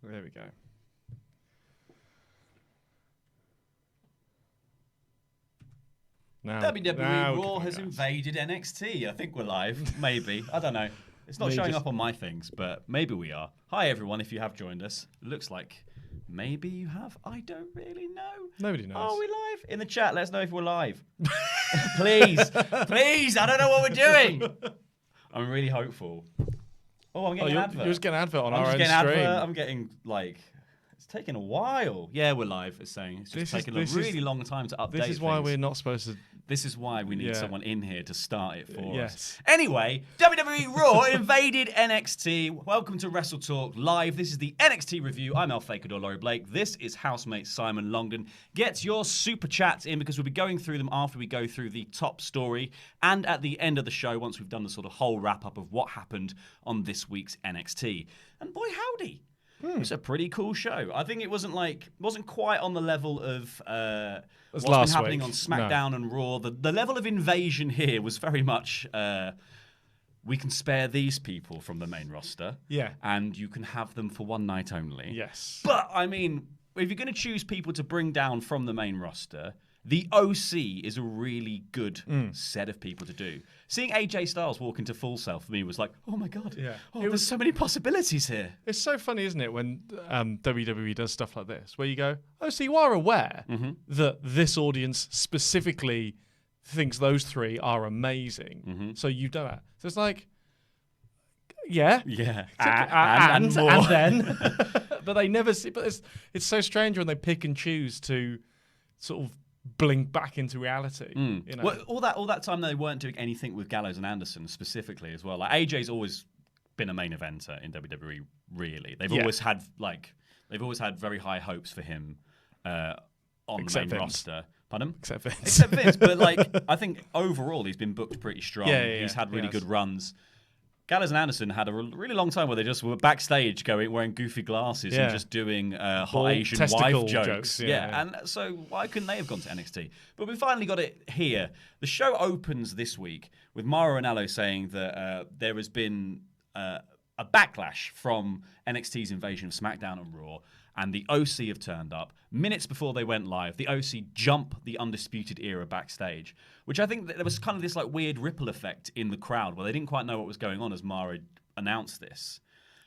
There we go. Now Raw has invaded NXT. I think we're live. Maybe. I don't know. It's not showing up on my things, but maybe we are. Hi, everyone, if you have joined us. It looks like maybe you have. I don't really know. Nobody knows. Are we live? In the chat, let us know if we're live. Please. Please. I don't know what we're doing. I'm really hopeful. Oh, I'm getting an advert. You're just getting an advert on our own stream. I'm getting, like... It's taking a while. Yeah, we're live, it's saying. It's just taking a really long time to update This is why things. we're not supposed to... This is why we need someone in here to start it for us. Anyway, WWE Raw invaded NXT. Welcome to WrestleTalk Live. This is the NXT review. I'm El Fakador Laurie Blake. This is housemate Simon Longden. Get your super chats in because we'll be going through them after we go through the top story and at the end of the show once we've done the sort of whole wrap-up of what happened on this week's NXT. And boy, howdy. It was a pretty cool show. I think it wasn't quite on the level of what's been happening on SmackDown and Raw. The level of invasion here was very much we can spare these people from the main roster. Yeah. And you can have them for one night only. Yes. But, I mean, if you're going to choose people to bring down from the main roster, the OC is a really good set of people to do. Seeing AJ Styles walk into Full Sail for me was like, oh my God. Yeah. There's so many possibilities here. It's so funny, isn't it, when WWE does stuff like this, where you go, oh, so you are aware that this audience specifically thinks those three are amazing. So you've done that. So it's like, yeah. Yeah. And then. But they never see. But it's so strange when they pick and choose to sort of blink back into reality. You know? Well, all that time they weren't doing anything with Gallows and Anderson specifically as well. Like AJ's always been a main eventer in WWE. Really, they've always had very high hopes for him on the main roster. Pardon? Except Vince. Except Vince, but like I think overall he's been booked pretty strong. He's had really good runs. Gallows and Anderson had a really long time where they just were backstage wearing goofy glasses and just doing hot Asian wife jokes. And so why couldn't they have gone to NXT? But we finally got it here. The show opens this week with Mauro Ranallo saying that there has been a backlash from NXT's invasion of SmackDown and Raw, and the OC have turned up. Minutes before they went live, the OC jump the Undisputed Era backstage, which I think that there was kind of this like weird ripple effect in the crowd where they didn't quite know what was going on as Mara announced this.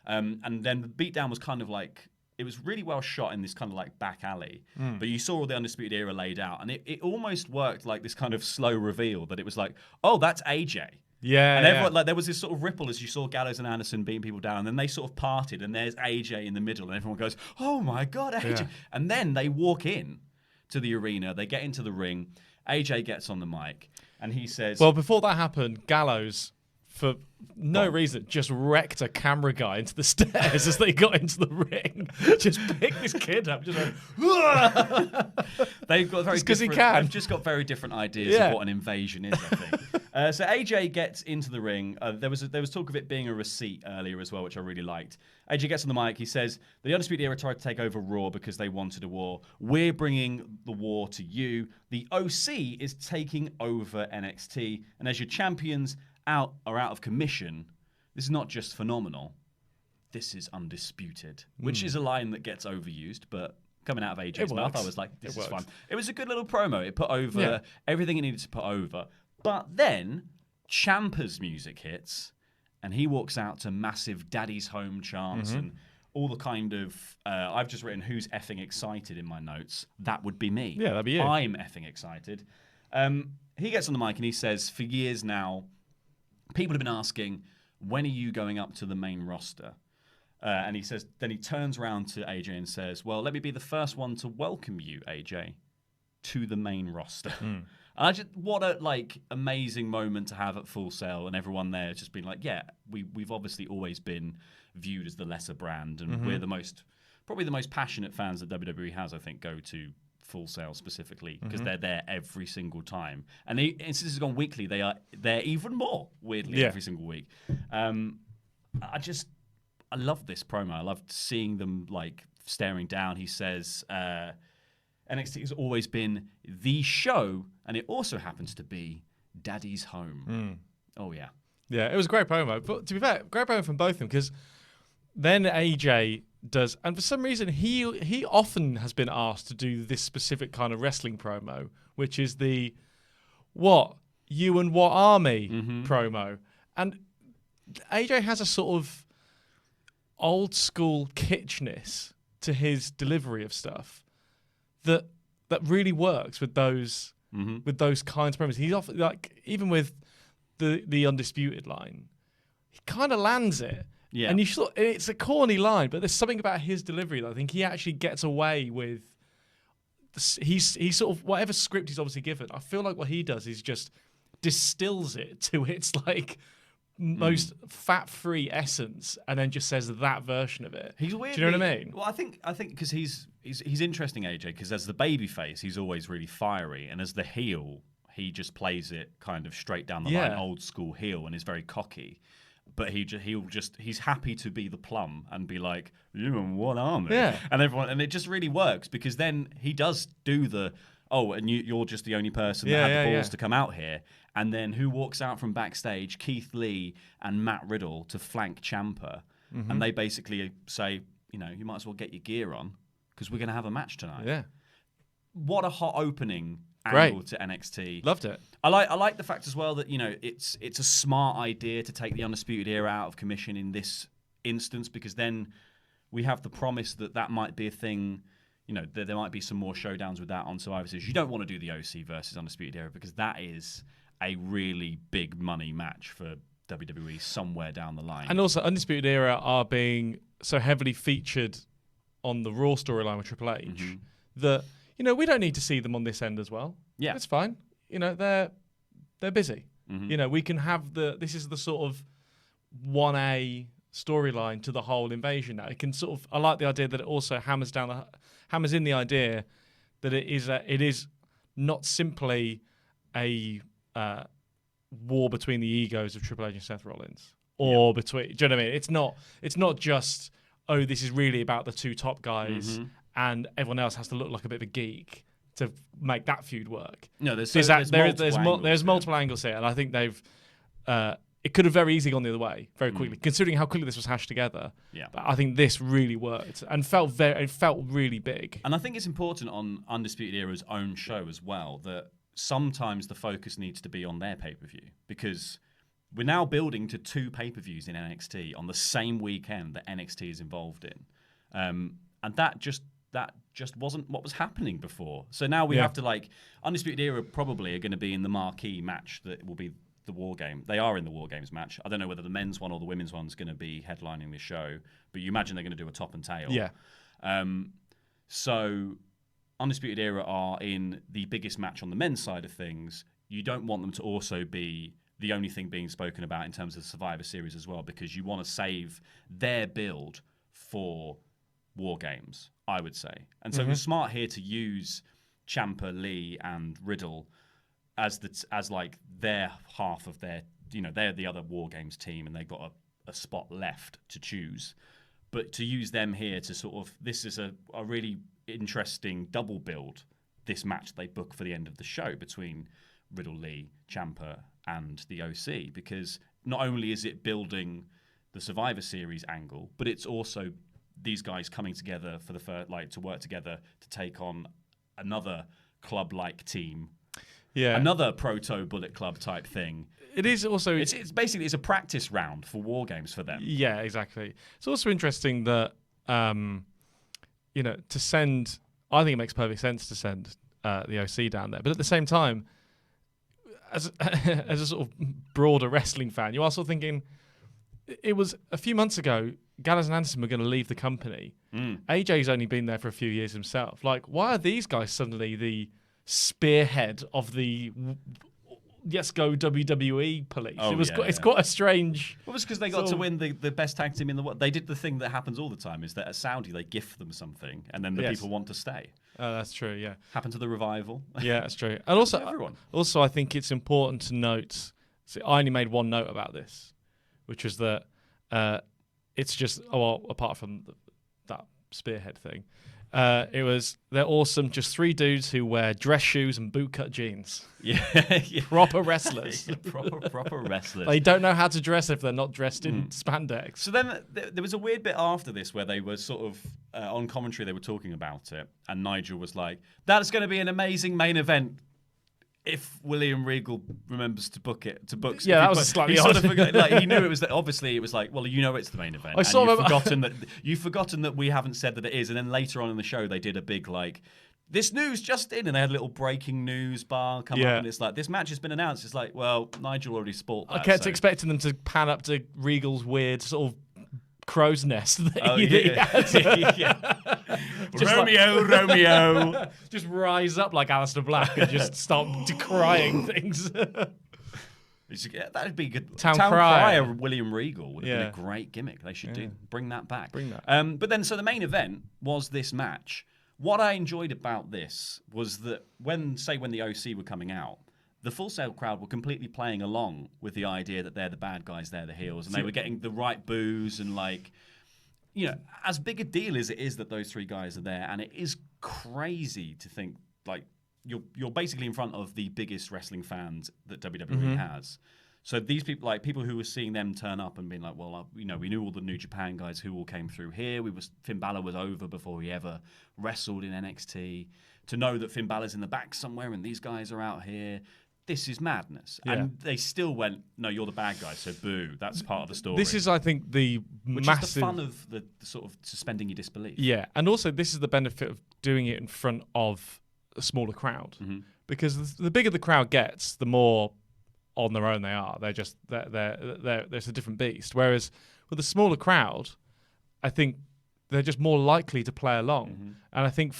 And then the beatdown was kind of like, it was really well shot in this kind of like back alley, but you saw all the Undisputed Era laid out, and it almost worked like this kind of slow reveal that it was like, oh, that's AJ. Yeah, and everyone, like there was this sort of ripple as you saw Gallows and Anderson beating people down, and then they sort of parted, and there's AJ in the middle, and everyone goes, "Oh my God, AJ!" Yeah. And then they walk in to the arena, they get into the ring. AJ gets on the mic, and he says, "Well, before that happened, Gallows, for no reason, just wrecked a camera guy into the stairs as they got into the ring. Just picked this kid up, just went, they've got very because he can. They've just got very different ideas of what an invasion is, I think. So AJ gets into the ring. There was talk of it being a receipt earlier as well, which I really liked. AJ gets on the mic. He says, the Undisputed Era tried to take over Raw because they wanted a war. We're bringing the war to you. The OC is taking over NXT. And as your champions are out of commission, this is not just phenomenal. This is undisputed, which is a line that gets overused, but coming out of AJ's mouth, I was like, this is fun. It was a good little promo. It put over everything it needed to put over. But then Ciampa's music hits, and he walks out to massive Daddy's Home chants and all the kind of... I've just written, who's effing excited in my notes. That would be me. Yeah, that'd be you. I'm effing excited. He gets on the mic and he says, for years now, people have been asking, when are you going up to the main roster? And he says, then he turns around to AJ and says, well, let me be the first one to welcome you, AJ, to the main roster. What a amazing moment to have at Full Sail, and everyone there just been like, yeah, we've obviously always been viewed as the lesser brand, and we're probably the most passionate fans that WWE has, I think, go to Full Sail specifically because they're there every since this has gone weekly, they are there even more weirdly every single week. I love this promo. I loved seeing them staring down. He says NXT has always been the show, and it also happens to be Daddy's home. Oh yeah, it was a great promo. But to be fair, great promo from both of them, because then AJ does, and for some reason he often has been asked to do this specific kind of wrestling promo, which is the what you and what army promo, and AJ has a sort of old school kitschness to his delivery of stuff that really works with those kinds of promos. He's often like, even with the Undisputed line, he kind of lands it. Yeah. And it's a corny line, but there's something about his delivery that I think he actually gets away with. He's sort of, whatever script he's obviously given, I feel like what he does is just distills it to its like most fat-free essence, and then just says that version of it. He's weird. Do you know what I mean? Well, I think because he's interesting, AJ, because as the babyface, he's always really fiery, and as the heel, he just plays it kind of straight down the line, old school heel, and is very cocky. But he's happy to be the plum and be like, you and what army? Yeah. And it just really works, because then he does do the, and you're just the only person that had the balls to come out here. And then who walks out from backstage? Keith Lee and Matt Riddle to flank Ciampa. And they basically say, you might as well get your gear on, because we're going to have a match tonight. Yeah. What a hot opening angle to NXT. Loved it. I like the fact as well that it's a smart idea to take the Undisputed Era out of commission in this instance, because then we have the promise that might be a thing. There might be some more showdowns with that on Survivor Series. You don't want to do the OC versus Undisputed Era, because that is a really big money match for WWE somewhere down the line. And also, Undisputed Era are being so heavily featured on the Raw storyline with Triple H that we don't need to see them on this end as well. Yeah, it's fine. They're busy. We can have this is the sort of 1A storyline to the whole invasion now. It can sort of, I like the idea that it also hammers in the idea that it is not simply a war between the egos of Triple H and Seth Rollins, or between. Do you know what I mean? It's not just, this is really about the two top guys, and everyone else has to look like a bit of a geek to make that feud work. No, there's multiple angles here, and I think they've. It could have very easily gone the other way very quickly, considering how quickly this was hashed together. Yeah. But I think this really worked and felt really big. And I think it's important on Undisputed Era's own show as well that sometimes the focus needs to be on their pay-per-view, because we're now building to 2 pay-per-views in NXT on the same weekend that NXT is involved in. And that just wasn't what was happening before. So now we have to, Undisputed Era probably are going to be in the marquee match that will be the War Game. They are in the War Games match. I don't know whether the men's one or the women's one's going to be headlining the show, but you imagine they're going to do a top and tail. Yeah. So Undisputed Era are in the biggest match on the men's side of things. You don't want them to also be the only thing being spoken about in terms of the Survivor Series as well, because you want to save their build for War Games, I would say. And so it was smart here to use Ciampa, Lee, and Riddle as their half of their, they're the other War Games team, and they've got a spot left to choose. But to use them here to sort of, this is a really interesting double build, this match they book for the end of the show between Riddle, Lee, Ciampa, and the OC, because not only is it building the Survivor Series angle, but it's also these guys coming together for the first, to work together to take on another club-like team. Yeah, another proto Bullet Club type thing. It is also it's basically a practice round for War Games for them. Yeah, exactly. It's also interesting that to send. I think it makes perfect sense to send the OC down there, but at the same time, as a sort of broader wrestling fan, you are also thinking it was a few months ago. Gallows and Anderson were going to leave the company. AJ's only been there for a few years himself. Why are these guys suddenly the spearhead of the let's go WWE police? It's quite a strange. Well, it's because they got to win the best tag team in the world. They did the thing that happens all the time, is that at Saudi they gift them something and then the people want to stay. Oh, that's true. Yeah, happened to the Revival. Yeah, that's true. And also, everyone. Also, I think it's important to note. So I only made one note about this, which was that it's just apart from that spearhead thing, They're awesome. Just 3 dudes who wear dress shoes and bootcut jeans. Yeah. Proper wrestlers. proper wrestlers. They don't know how to dress if they're not dressed in spandex. So then there was a weird bit after this where they were sort of on commentary, they were talking about it, and Nigel was like, "That's going to be an amazing main event if William Regal remembers to book it." Yeah, that was slightly odd. Sort of forgot, like, he knew it was that. Obviously, it was like, well, it's the main event. You've forgotten that we haven't said that it is. And then later on in the show, they did a big like, "This news just in," and they had a little breaking news bar come up, and it's like, "This match has been announced." It's like, well, Nigel already spoiled that. I kept expecting them to pan up to Regal's weird sort of crow's nest that he had. Romeo. Just rise up like Aleister Black and just start decrying things. That'd be good. Town Crier William Regal would have been a great gimmick. They should bring that back. But then, so the main event was this match. What I enjoyed about this was that when the OC were coming out, the Full Sail crowd were completely playing along with the idea that they're the bad guys, they're the heels, and they were getting the right boos and like, as big a deal as it is that those 3 guys are there, and it is crazy to think like you're basically in front of the biggest wrestling fans that WWE has. So these people, like people who were seeing them turn up and being like, well, we knew all the New Japan guys who all came through here. Finn Balor was over before he ever wrestled in NXT. To know that Finn Balor's in the back somewhere and these guys are out here, this is madness. Yeah. And they still went, no, you're the bad guy, so boo. That's part of the story. This is, I think, Which is the fun of the sort of suspending your disbelief. Yeah, and also this is the benefit of doing it in front of a smaller crowd. Because the bigger the crowd gets, the more on their own they are. They're a different beast. Whereas with a smaller crowd, I think they're just more likely to play along. And I think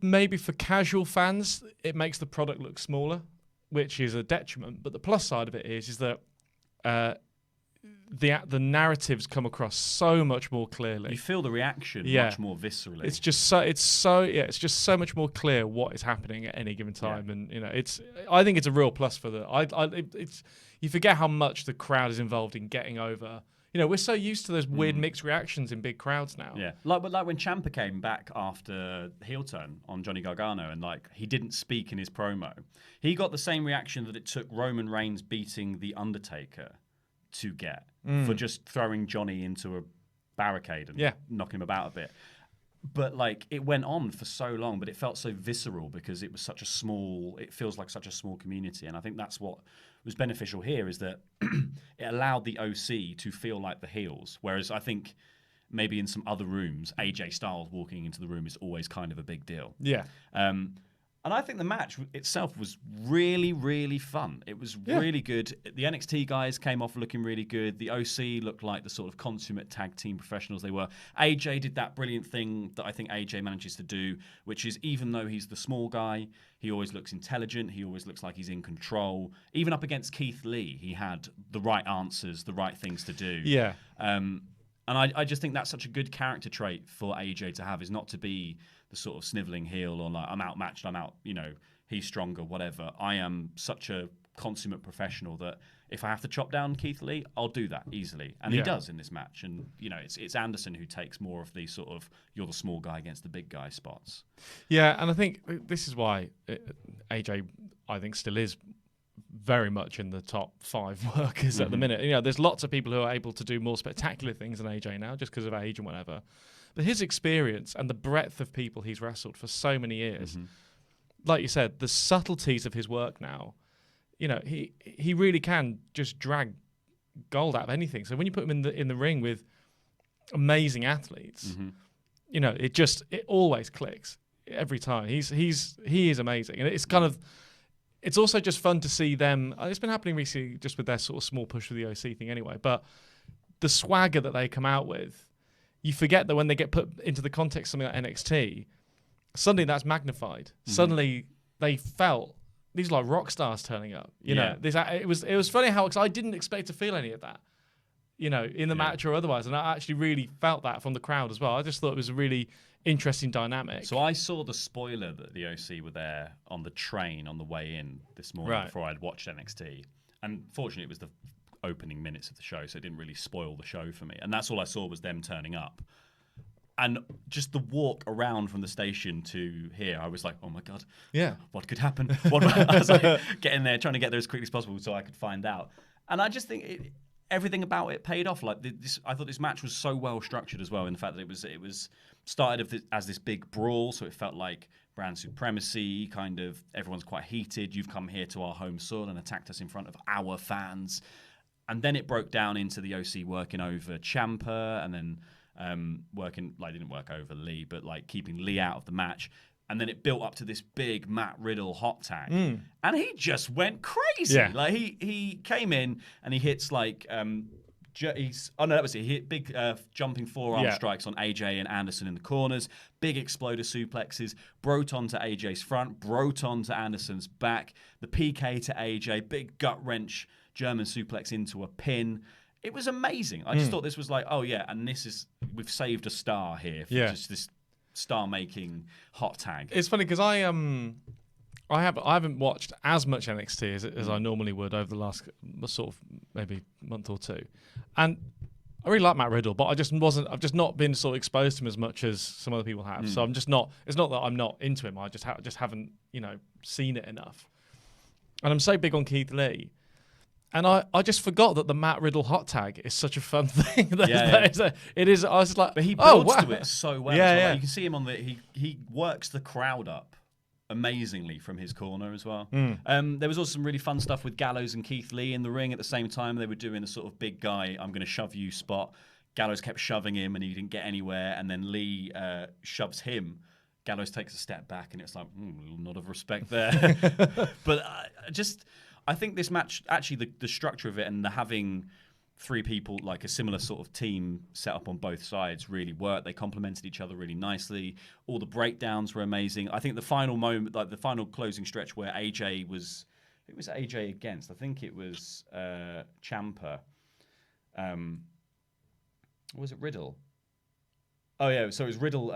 maybe for casual fans, it makes the product look smaller, which is a detriment. But the plus side of it is that the narratives come across so much more clearly. You feel the reaction much more viscerally. It's just so much more clear what is happening at any given time, and I think it's a real plus for you forget how much the crowd is involved in getting over. We're so used to those weird mixed reactions in big crowds now. Yeah, like when Ciampa came back after heel turn on Johnny Gargano, and like he didn't speak in his promo, he got the same reaction that it took Roman Reigns beating The Undertaker to get for just throwing Johnny into a barricade and knocking him about a bit. But like it went on for so long, but it felt so visceral because it was it feels like such a small community. And I think that's what was beneficial here, is that it allowed the OC to feel like the heels. Whereas I think maybe in some other rooms, AJ Styles walking into the room is always kind of a big deal. Yeah. And I think the match itself was really, really fun. It was really good. The NXT guys came off looking really good. The OC looked like the sort of consummate tag team professionals they were. AJ did that brilliant thing that I think AJ manages to do, which is even though he's the small guy, he always looks intelligent. He always looks like he's in control. Even up against Keith Lee, he had the right answers, the right things to do. Yeah. And I just think that's such a good character trait for AJ to have, is not to be the sort of sniveling heel or like, I'm outmatched, he's stronger, whatever. I am such a consummate professional that if I have to chop down Keith Lee, I'll do that easily. And he does in this match. And, it's Anderson who takes more of the sort of, you're the small guy against the big guy spots. Yeah, and I think this is why AJ, I think, still is very much in the top 5 workers at the minute. There's lots of people who are able to do more spectacular things than AJ now just because of age and whatever. But his experience and the breadth of people he's wrestled for so many years, like you said, the subtleties of his work now, he really can just drag gold out of anything. So when you put him in the ring with amazing athletes, it always clicks every time. He is amazing, and it's kind of. It's also just fun to see them. It's been happening recently just with their sort of small push for the OC thing anyway. But the swagger that they come out with, you forget that when they get put into the context of something like NXT, suddenly that's magnified. Suddenly they felt these are like rock stars turning up. It was funny how, because I didn't expect to feel any of that, in the match or otherwise. And I actually really felt that from the crowd as well. I just thought it was a really interesting dynamic. So I saw the spoiler that the OC were there on the train on the way in this morning before I'd watched NXT. And fortunately, it was the opening minutes of the show, so it didn't really spoil the show for me. And that's all I saw was them turning up. And just the walk around from the station to here, I was like, oh my God, Yeah. what could happen? I was like getting there, trying to get there as quickly as possible so I could find out. And I just think everything about it paid off. Like I thought this match was so well structured as well, in the fact that it was started as this big brawl, so it felt like brand supremacy, kind of everyone's quite heated. You've come here to our home soil and attacked us in front of our fans. And then it broke down into the OC working over Ciampa and then didn't work over Lee, but like keeping Lee out of the match. And then it built up to this big Matt Riddle hot tag. And he just went crazy. Yeah. Like he came in and he hits like that was it. He hit big jumping forearm strikes on AJ and Anderson in the corners, big exploder suplexes, broke onto AJ's front, broke onto Anderson's back, the PK to AJ, big gut wrench German suplex into a pin. It was amazing. I just thought this was like, oh yeah, and we've saved a star here for just this star-making hot tag. It's funny because I haven't watched as much NXT as I normally would over the last sort of maybe month or two, and I really like Matt Riddle, but I've just not been sort of exposed to him as much as some other people have. So I'm just not. It's not that I'm not into him. I just haven't seen it enough. And I'm so big on Keith Lee. And I just forgot that the Matt Riddle hot tag is such a fun thing. It is. I was like, but he builds to it so well. Yeah. You can see him on he works the crowd up amazingly from his corner as well. There was also some really fun stuff with Gallows and Keith Lee in the ring at the same time. They were doing a sort of big guy, I'm going to shove you spot. Gallows kept shoving him and he didn't get anywhere. And then Lee shoves him. Gallows takes a step back and it's like, nod of respect there. But I think this match, actually, the structure of it and the having three people, like a similar sort of team set up on both sides, really worked. They complemented each other really nicely. All the breakdowns were amazing. I think the final moment, like the final closing stretch where AJ was... Who was AJ against? I think it was Ciampa. Was it Riddle? Oh, yeah. So it was Riddle...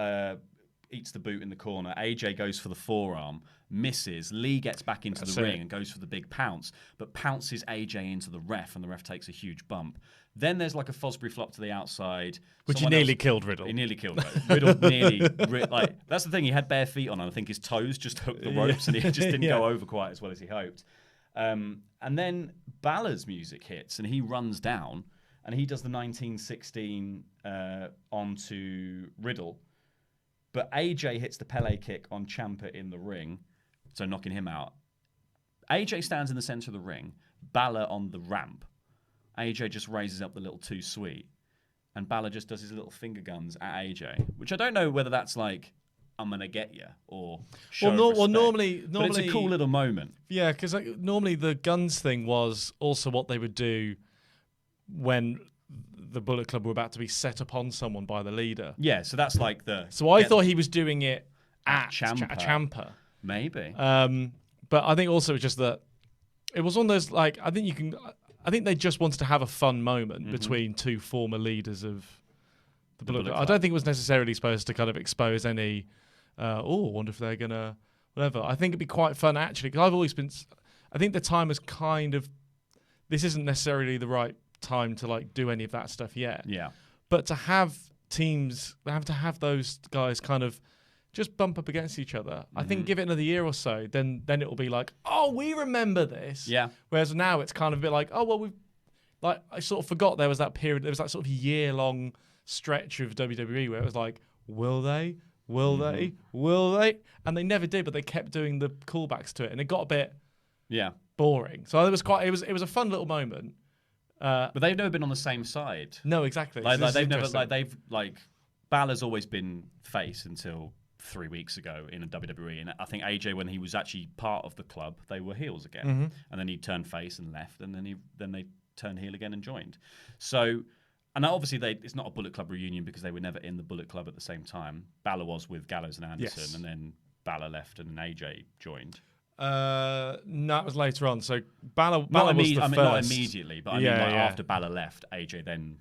eats the boot in the corner. AJ goes for the forearm, misses. Lee gets back into the ring and goes for the big pounce, but pounces AJ into the ref, and the ref takes a huge bump. Then there's like a Fosbury flop to the outside. Which he nearly killed Riddle. He nearly killed Riddle. Riddle that's the thing, he had bare feet on, and I think his toes just hooked the ropes, and he just didn't go over quite as well as he hoped. And then Balor's music hits, and he runs down, and he does the 1916 onto Riddle. But AJ hits the Pele kick on Ciampa in the ring, so knocking him out. AJ stands in the center of the ring, Balor on the ramp. AJ just raises up the little too sweet, and Balor just does his little finger guns at AJ, which I don't know whether that's like, I'm going to get you, or show respect. Normally... But it's a cool little moment. Yeah, because normally the guns thing was also what they would do when... the Bullet Club were about to be set upon someone by the leader. Yeah, so that's like the... So I thought he was doing it at Ciampa. Maybe. But I think also just that it was one of those, like, I think they just wanted to have a fun moment between two former leaders of the Bullet Club. I don't think it was necessarily supposed to kind of expose any, I wonder if they're going to, whatever. I think it'd be quite fun, actually, because I've always been... I think the time is kind of... This isn't necessarily the right time to like do any of that stuff yet. Yeah. But to have teams, to have those guys kind of just bump up against each other. I think give it another year or so, then it will be like, oh, we remember this. Yeah. Whereas now it's kind of a bit like, oh, well, I sort of forgot there was that period, there was that sort of year-long stretch of WWE where it was like, will they? Will they? Will they? And they never did, but they kept doing the callbacks to it, and it got a bit boring. So it was a fun little moment. But they've never been on the same side. No, exactly. Balor's always been face until 3 weeks ago in a WWE, and I think AJ, when he was actually part of the club, they were heels again, and then he turned face and left, and then they turned heel again and joined. So, and obviously it's not a Bullet Club reunion because they were never in the Bullet Club at the same time. Balor was with Gallows and Anderson, and then Balor left and AJ joined. No, it was later on. So Balor was the first. Not immediately, but after Balor left, AJ then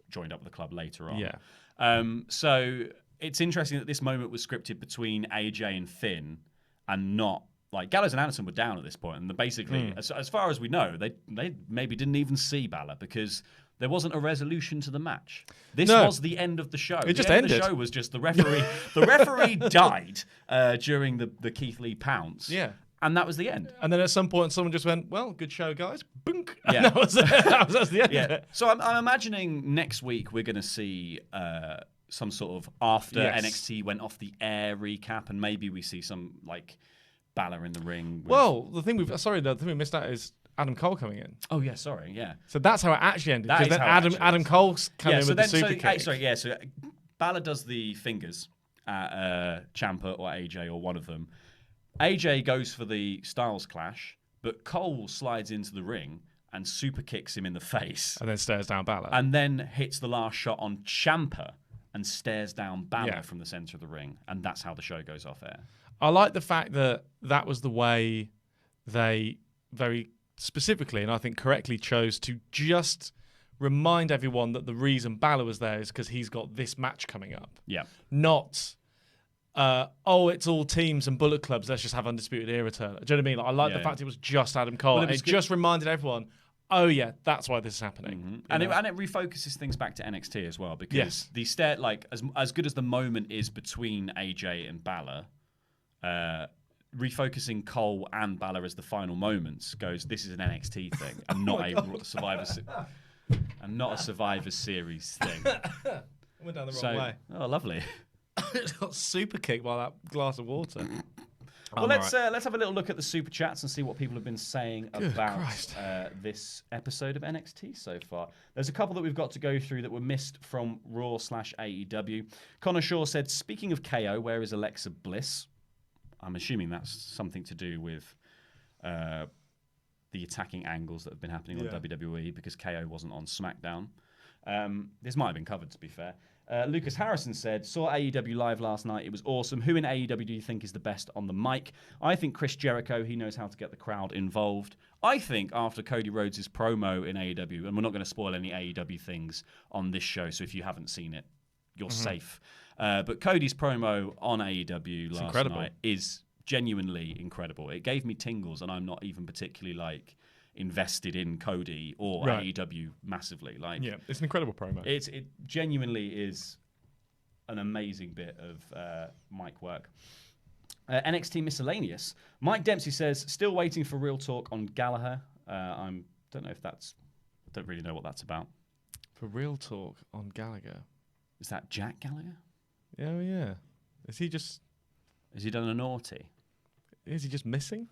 joined up with the club later on. Yeah. So it's interesting that this moment was scripted between AJ and Finn, and not like Gallows and Anderson were down at this point, and basically, as far as we know, they maybe didn't even see Balor because There wasn't a resolution to the match. This No. was the end of the show. It just the end ended. Of the show was just the referee. The referee died during the Keith Lee pounce. Yeah. And that was the end. And then at some point, someone just went, "Well, good show, guys." Bunk. Yeah. And that's the end of it. So I'm imagining next week we're going to see some sort of after NXT went off the air recap, and maybe we see some like Baszler in the ring. Well, the thing we missed out is Adam Cole coming in. Oh yeah, sorry, yeah. So that's how it actually ended. That Because is then how it actually Adam Cole's coming in with the super kick. So Baszler does the fingers at Ciampa or AJ or one of them. AJ goes for the Styles Clash, but Cole slides into the ring and super kicks him in the face. And then stares down Baszler. And then hits the last shot on Ciampa and stares down Baszler from the center of the ring. And that's how the show goes off air. I like the fact that that was the way they very specifically, and I think correctly, chose to just remind everyone that the reason Baszler was there is because he's got this match coming up. Yeah. Not... it's all teams and Bullet Clubs. Let's just have Undisputed Era turn. Do you know what I mean? Like, I like the fact it was just Adam Cole. Well, it just reminded everyone, oh yeah, that's why this is happening. Mm-hmm. And it refocuses things back to NXT as well, because as good as the moment is between AJ and Baszler, refocusing Cole and Baszler as the final moments goes, this is an NXT thing and not a Survivor Series thing. Went down the wrong way. Oh, lovely. It's got super kicked by that glass of water. Well, let's have a little look at the super chats and see what people have been saying about this episode of NXT so far. There's a couple that we've got to go through that were missed from Raw/AEW. Connor Shaw said, "Speaking of KO, where is Alexa Bliss?" I'm assuming that's something to do with the attacking angles that have been happening on WWE, because KO wasn't on SmackDown. This might have been covered, to be fair. Lucas Harrison said, "Saw AEW live last night. It was awesome. Who in AEW do you think is the best on the mic?" I think Chris Jericho. He knows how to get the crowd involved. I think after Cody Rhodes' promo in AEW, and we're not going to spoil any AEW things on this show, so if you haven't seen it, you're safe. But Cody's promo on AEW last night is genuinely incredible. It gave me tingles, and I'm not even particularly invested in Cody or AEW massively. It's an incredible promo. It genuinely is an amazing bit of mic work. NXT Miscellaneous. Mike Dempsey says, "Still waiting for Real Talk on Gallagher." I don't really know what that's about. For Real Talk on Gallagher. Is that Jack Gallagher? Oh yeah. Has he done a naughty? Is he just missing?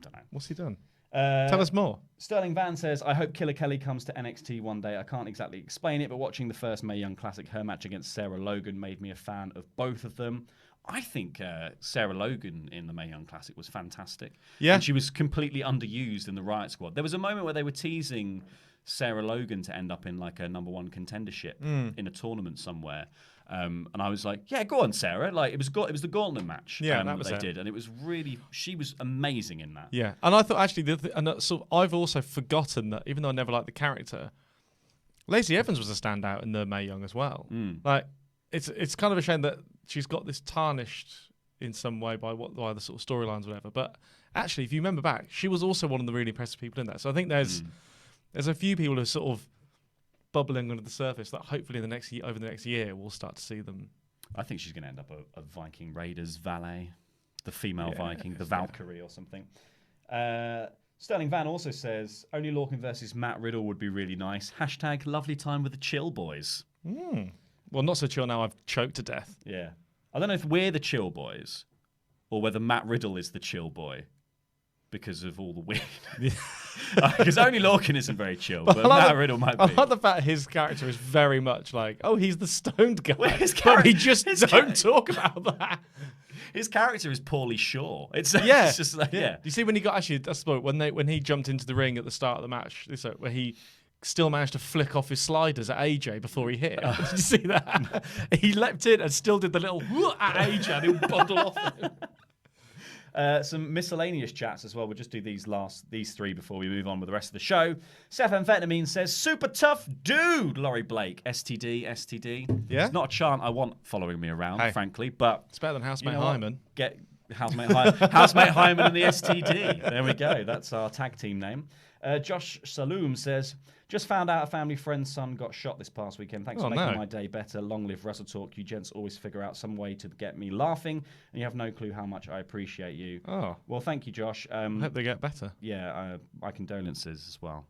Don't know. What's he done? Tell us more. Sterling Van says, "I hope Killer Kelly comes to NXT one day. I can't exactly explain it, but watching the first Mae Young Classic, her match against Sarah Logan made me a fan of both of them." I think Sarah Logan in the Mae Young Classic was fantastic. Yeah. And she was completely underused in the Riot Squad. There was a moment where they were teasing Sarah Logan to end up in a #1 contendership in a tournament somewhere. And I was like, yeah, go on, Sarah. It was the Gauntlet match that they did. And it was really, she was amazing in that. Yeah. And I thought actually, I've also forgotten that even though I never liked the character, Lacey Evans was a standout in the Mae Young as well. It's kind of a shame that she's got this tarnished in some way by the sort of storylines or whatever. But actually, if you remember back, she was also one of the really impressive people in that. So I think there's a few people who are sort of bubbling under the surface that hopefully over the next year we'll start to see them. I think she's going to end up a Viking Raiders valet, the female Viking, the Valkyrie or something. Sterling Van also says, "Only Lorcan versus Matt Riddle would be really nice. # lovely time with the Chill Boys." Well, not so chill now. I've choked to death. Yeah. I don't know if we're the Chill Boys or whether Matt Riddle is the Chill Boy because of all the weird. Because Only Lorcan isn't very chill, but Matt Riddle might be. I like the fact his character is very much he's the stoned guy. Well, but he just don't talk about that. His character is Paulie Shaw. It's just You see, when he got when he jumped into the ring at the start of the match, where he still managed to flick off his sliders at AJ before he hit him. Did you see that? He leapt in and still did the little at AJ and he'll bundle off him. Some miscellaneous chats as well. We'll just do these three before we move on with the rest of the show. Seth Amphetamine says, "Super tough dude, Laurie Blake. STD, STD." Yeah. It's not a chant I want following me around, frankly, but it's better than Housemate Hyman. Get Housemate Hyman and the STD. There we go. That's our tag team name. Josh Saloom says, just found out a family friend's son got shot this past weekend. Thanks for making my day better. Long live WrestleTalk. You gents always figure out some way to get me laughing, and you have no clue how much I appreciate you. Oh. Well, thank you, Josh. I hope they get better. Yeah, my condolences as well.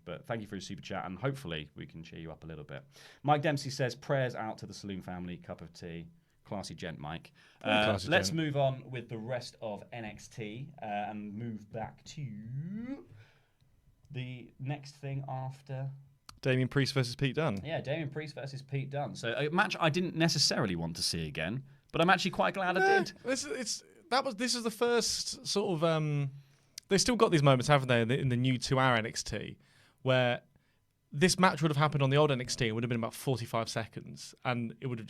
But thank you for your super chat, and hopefully we can cheer you up a little bit. Mike Dempsey says, prayers out to the Saloon family. Cup of tea. Classy gent, Mike. Let's move on with the rest of NXT and move back to the next thing after Damien Priest versus Pete Dunne. Yeah, Damien Priest versus Pete Dunne. So a match I didn't necessarily want to see again, but I'm actually quite glad I did. This is the first sort of they still got these moments, haven't they, in the new 2-hour NXT, where this match would have happened on the old NXT. It would have been about 45 seconds, and it would have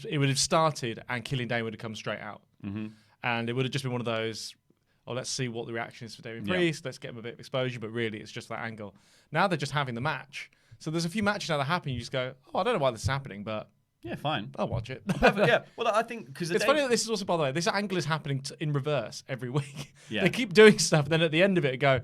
it would have started, and Killian Dane would have come straight out, and it would have just been one of those. Oh, let's see what the reaction is for Damien Priest. Let's get him a bit of exposure, but really, it's just that angle. Now they're just having the match, so there's a few matches now that happen. You just go, oh, I don't know why this is happening, but yeah, fine, I'll watch it. Yeah, well, I think because it's funny that this is also, by the way, this angle is happening in reverse every week. Yeah. They keep doing stuff, and then at the end of it, go,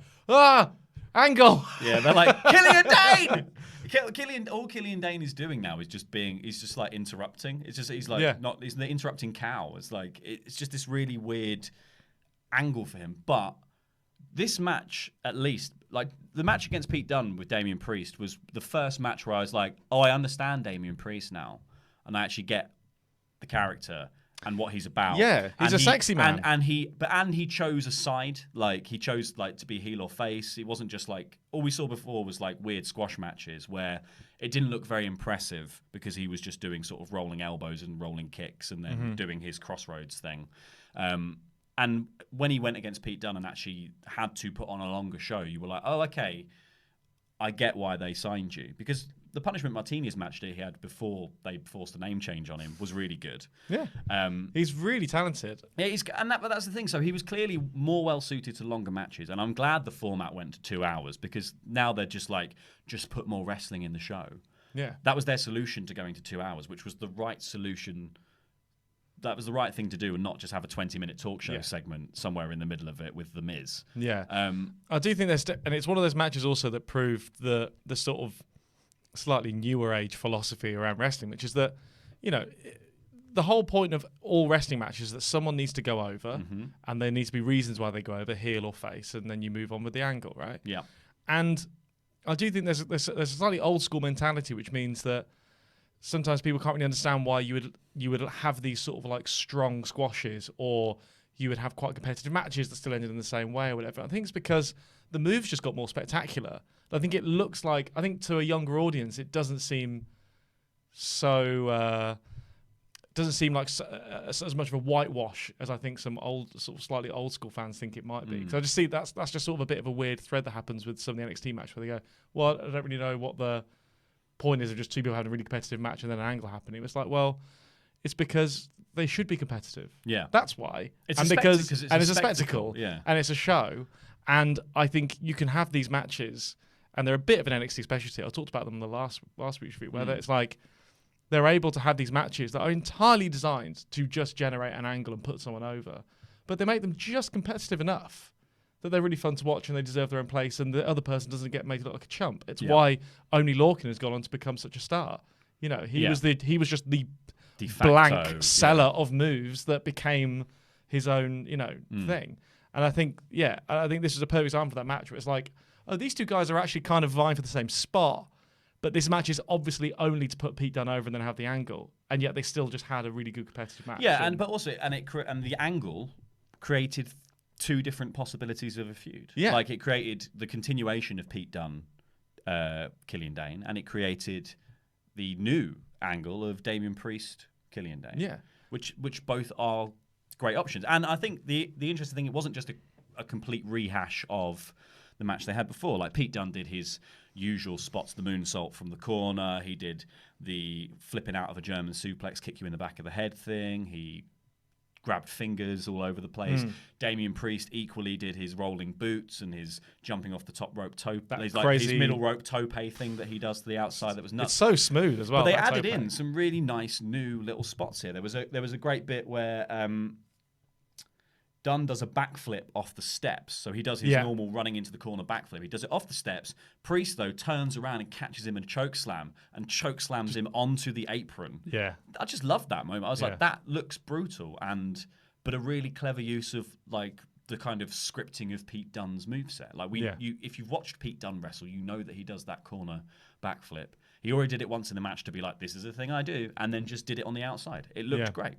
angle. Yeah, they're like, Killian Dane! All Killian Dane is doing now is he's just like interrupting. It's just, he's the interrupting cow. It's like, it's just this really weird angle for him. But this match, at least, like the match against Pete Dunne with Damien Priest was the first match where I was like, oh, I understand Damien Priest now. And I actually get the character and what he's about. Yeah, he's a sexy man. And he chose a side. Like, he chose like to be heel or face. It wasn't just like, all we saw before was like weird squash matches where it didn't look very impressive because he was just doing sort of rolling elbows and rolling kicks and then doing his crossroads thing. And when he went against Pete Dunne and actually had to put on a longer show, you were like, oh, okay, I get why they signed you. Because the Punishment Martinez match that he had before they forced a name change on him was really good. Yeah, he's really talented. Yeah, but that's the thing. So he was clearly more well suited to longer matches, and I'm glad the format went to 2 hours because now they're just put more wrestling in the show. Yeah, that was their solution to going to 2 hours, which was the right solution. That was the right thing to do, and not just have a 20-minute talk show segment somewhere in the middle of it with The Miz. Yeah, I do think and it's one of those matches also that proved the sort of slightly newer age philosophy around wrestling, which is that, the whole point of all wrestling matches is that someone needs to go over, and there needs to be reasons why they go over, heel or face, and then you move on with the angle, right? Yeah. And I do think there's a slightly old school mentality, which means that sometimes people can't really understand why you would have these sort of like strong squashes, or you would have quite competitive matches that still ended in the same way or whatever. I think it's because the moves just got more spectacular. I think it looks like, I think to a younger audience, it doesn't seem so, like as much of a whitewash as I think some slightly old school fans think it might be. Because I just see that's just sort of a bit of a weird thread that happens with some of the NXT match where they go, well, I don't really know what the point is of just two people having a really competitive match and then an angle happening. It's like, well, it's because they should be competitive. Yeah, that's why. It's a spectacle. Yeah, and it's a show. And I think you can have these matches, and they're a bit of an NXT specialty. I talked about them in the last week's review, where it's like they're able to have these matches that are entirely designed to just generate an angle and put someone over, but they make them just competitive enough that they're really fun to watch and they deserve their own place, and the other person doesn't get made to look like a chump. It's why Only Lorcan has gone on to become such a star. He was just the de facto, blank seller of moves that became his own, thing. And I think this is a perfect example of that match where it's like, oh, these two guys are actually kind of vying for the same spot, but this match is obviously only to put Pete Dunne over and then have the angle, and yet they still just had a really good competitive match. Yeah, and the angle created two different possibilities of a feud. Yeah, like it created the continuation of Pete Dunne, Killian Dane, and it created the new angle of Damien Priest, Killian Dane. Yeah, which both are great options. And I think the interesting thing, it wasn't just a complete rehash of the match they had before. Like Pete Dunne did his usual spots, the moonsault from the corner. He did the flipping out of a German suplex, kick you in the back of the head thing. He grabbed fingers all over the place. Damien Priest equally did his rolling boots and his jumping off the top rope tope. His middle rope tope thing that he does to the outside that was nuts. It's so smooth as well. But they added in some really nice new little spots here. There was a great bit where Dunne does a backflip off the steps. So he does his normal running into the corner backflip. He does it off the steps. Priest, though, turns around and catches him in a choke slam and choke slams him onto the apron. Yeah. I just loved that moment. I was like, that looks brutal, but a really clever use of like the kind of scripting of Pete Dunne's moveset. Like if you've watched Pete Dunne wrestle, you know that he does that corner backflip. He already did it once in the match to be like, this is the thing I do, and then just did it on the outside. It looked great.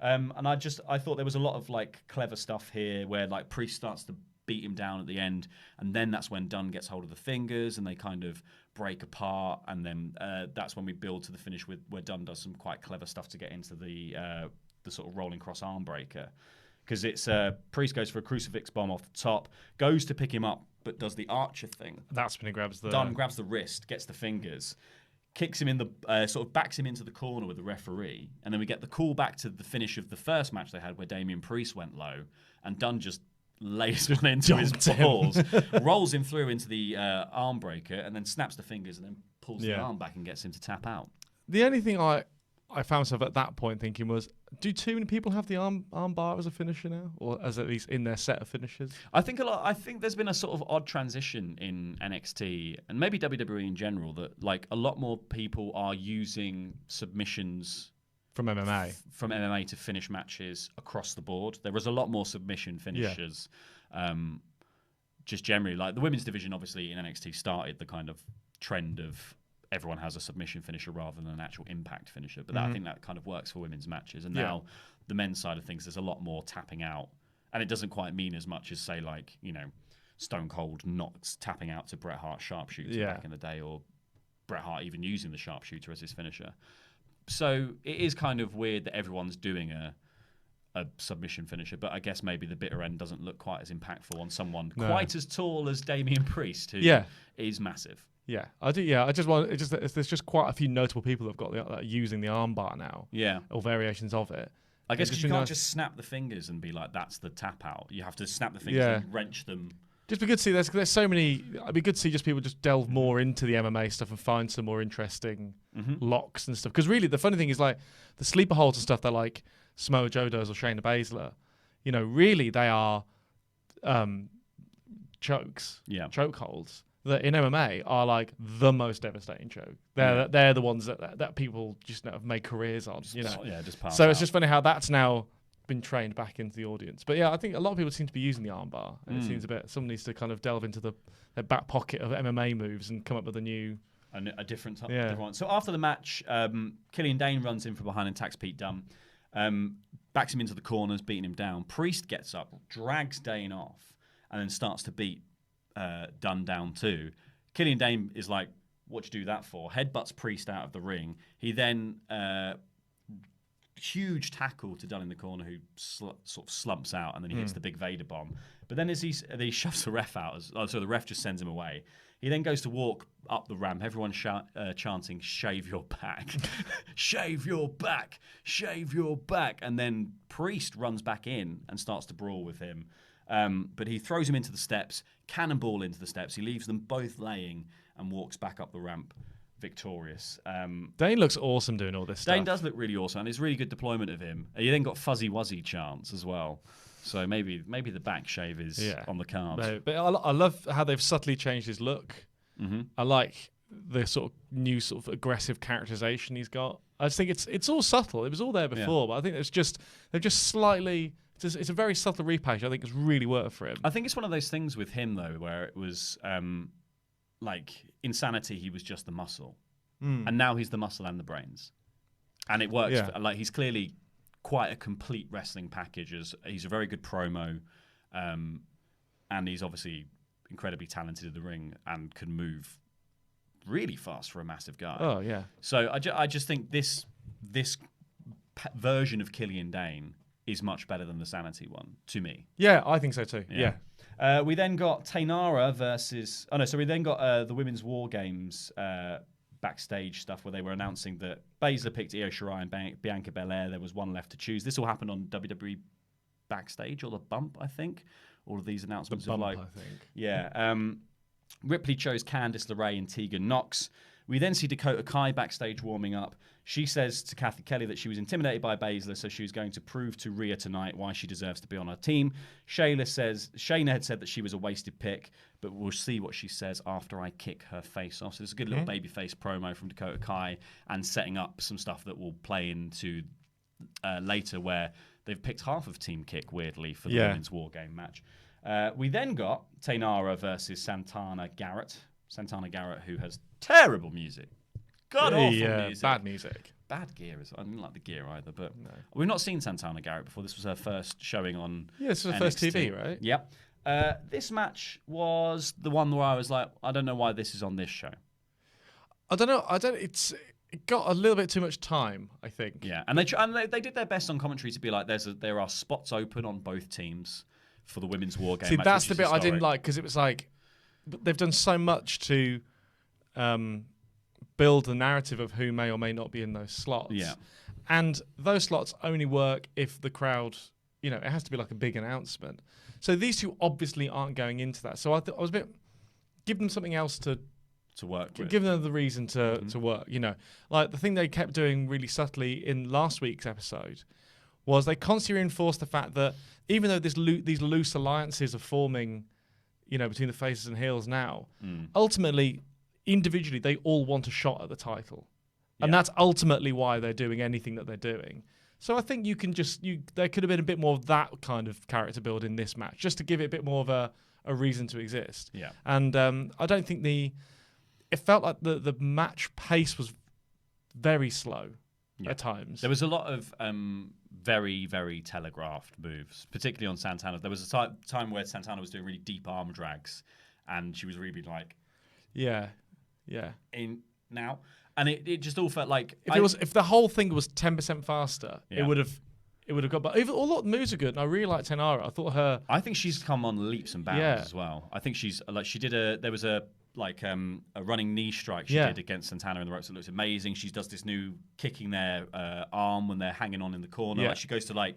And I thought there was a lot of like clever stuff here where like Priest starts to beat him down at the end, and then that's when Dunne gets hold of the fingers and they kind of break apart, and then that's when we build to the finish where Dunne does some quite clever stuff to get into the sort of rolling cross arm breaker, because it's Priest goes for a crucifix bomb off the top, goes to pick him up, but does the Archer thing. That's when he grabs the... Dunne grabs the wrist, gets the fingers, kicks him in the sort of backs him into the corner with the referee, and then we get the call back to the finish of the first match they had where Damien Priest went low, and Dunne just lays one into his balls, rolls him through into the arm breaker, and then snaps the fingers and then pulls the arm back and gets him to tap out. The only thing I found myself at that point thinking was, do too many people have the arm bar as a finisher now, or as at least in their set of finishers? I think there's been a sort of odd transition in NXT and maybe WWE in general that like a lot more people are using submissions from MMA to finish matches across the board. There was a lot more submission finishers. Just generally, like the women's division, obviously in NXT started the kind of trend of everyone has a submission finisher rather than an actual impact finisher. But I think that kind of works for women's matches. And now the men's side of things, there's a lot more tapping out. And it doesn't quite mean as much as, say, like, you know, Stone Cold not tapping out to Bret Hart's sharpshooter back in the day, or Bret Hart even using the sharpshooter as his finisher. So it is kind of weird that everyone's doing a submission finisher, but I guess maybe the bitter end doesn't look quite as impactful on someone quite as tall as Damien Priest, who is massive. Yeah, I do. Yeah, there's just quite a few notable people that've got that are using the armbar now. Yeah, or variations of it. I guess because you can't just snap the fingers and be like, "That's the tap out." You have to snap the fingers and wrench them. Just be good to see. There's so many. It'd be good to see just people just delve more into the MMA stuff and find some more interesting locks and stuff. Because really, the funny thing is like the sleeper holds and stuff. They're like Samoa Joe does or Shayna Baszler. You know, really they are choke holds that in MMA are like the most devastating choke. They're the ones that people just have made careers on. You know, just pass so out. it's just funny how that's now been trained back into the audience. But yeah, I think a lot of people seem to be using the armbar, and it seems someone needs to kind of delve into their back pocket of MMA moves and come up with a new, a different one. So after the match, Killian Dane runs in from behind and attacks Pete Dunne, backs him into the corners, beating him down. Priest gets up, drags Dane off, and then starts to beat Dunne down too. Killian Dane is like, "What'd you do that for?" Headbutts Priest out of the ring. He then huge tackle to Dunne in the corner, who sort of slumps out, and then he hits the big Vader bomb. But then as he shoves the ref out, so the ref just sends him away. He then goes to walk up the ramp, everyone chanting, "Shave your back, shave your back, shave your back." And then Priest runs back in and starts to brawl with him. But he throws him into the steps, cannonball into the steps. He leaves them both laying and walks back up the ramp victorious. Dane looks awesome doing all this stuff. Dane does look really awesome, and it's really good deployment of him. You then got Fuzzy Wuzzy chants as well. So maybe the back shave is on the cards. No, but I love how they've subtly changed his look. I like the sort of new sort of aggressive characterization he's got. I just think it's all subtle. It was all there before, but I think they've just slightly. It's a very subtle repackage. I think it's really worked for him. I think it's one of those things with him though, where it was like Insanity, he was just the muscle, and now he's the muscle and the brains, and it works. Like he's clearly quite a complete wrestling package. He's a very good promo, and he's obviously incredibly talented in the ring and can move really fast for a massive guy. Oh yeah. So I just think this version of Killian Dane is much better than the Sanity one to me. Yeah, I think so too. Yeah. We then got Tainara versus. We then got the Women's War Games backstage stuff where they were announcing that Baszler picked Io Shirai and Bianca Belair. There was one left to choose. This all happened on WWE Backstage, or the Bump, I think. All of these announcements the Bump, I think. Yeah. Ripley chose Candice LeRae and Tegan Nox. We then see Dakota Kai backstage warming up. She says to Kathy Kelly that she was intimidated by Baszler, so she was going to prove to Rhea tonight why she deserves to be on her team. Shayna had said that she was a wasted pick, but we'll see what she says after I kick her face off. So there's a good little babyface promo from Dakota Kai and setting up some stuff that will play into later, where they've picked half of Team Kick, weirdly, for the Women's War Game match. We then got Taynara versus Santana Garrett. Santana Garrett, who has terrible music. God-awful music. Bad music. Bad gear. I didn't like the gear either, but we've not seen Santana Garrett before. This was her first showing on this was her first TV, right? Yep. This match was the one where I was like, I don't know why this is on this show. I don't know. It got a little bit too much time, I think. Yeah, and they did their best on commentary to be like, there are spots open on both teams for the Women's War Game. See, match, that's the bit historic. I didn't like, because it was like they've done so much to build the narrative of who may or may not be in those slots. Yeah. And those slots only work if the crowd, it has to be like a big announcement. So these two obviously aren't going into that. So I was a bit, give them something else to work with. Give them the reason to work, Like the thing they kept doing really subtly in last week's episode was they constantly reinforced the fact that even though these loose alliances are forming, between the faces and heels now, ultimately, individually, they all want a shot at the title. And that's ultimately why they're doing anything that they're doing. So I think you can there could have been a bit more of that kind of character build in this match, just to give it a bit more of a reason to exist. Yeah. And I don't think it felt like the match pace was very slow at times. There was a lot of very, very telegraphed moves, particularly on Santana. There was a time where Santana was doing really deep arm drags, and she was really like, in now, and it just all felt like if the whole thing was 10% faster, it would have got. But even all the moves are good, and I really like Taynara. I think she's come on leaps and bounds as well. I think she's like there was a running knee strike she did against Santana in the ropes that looks amazing. She does this new kicking their arm when they're hanging on in the corner. Like she goes to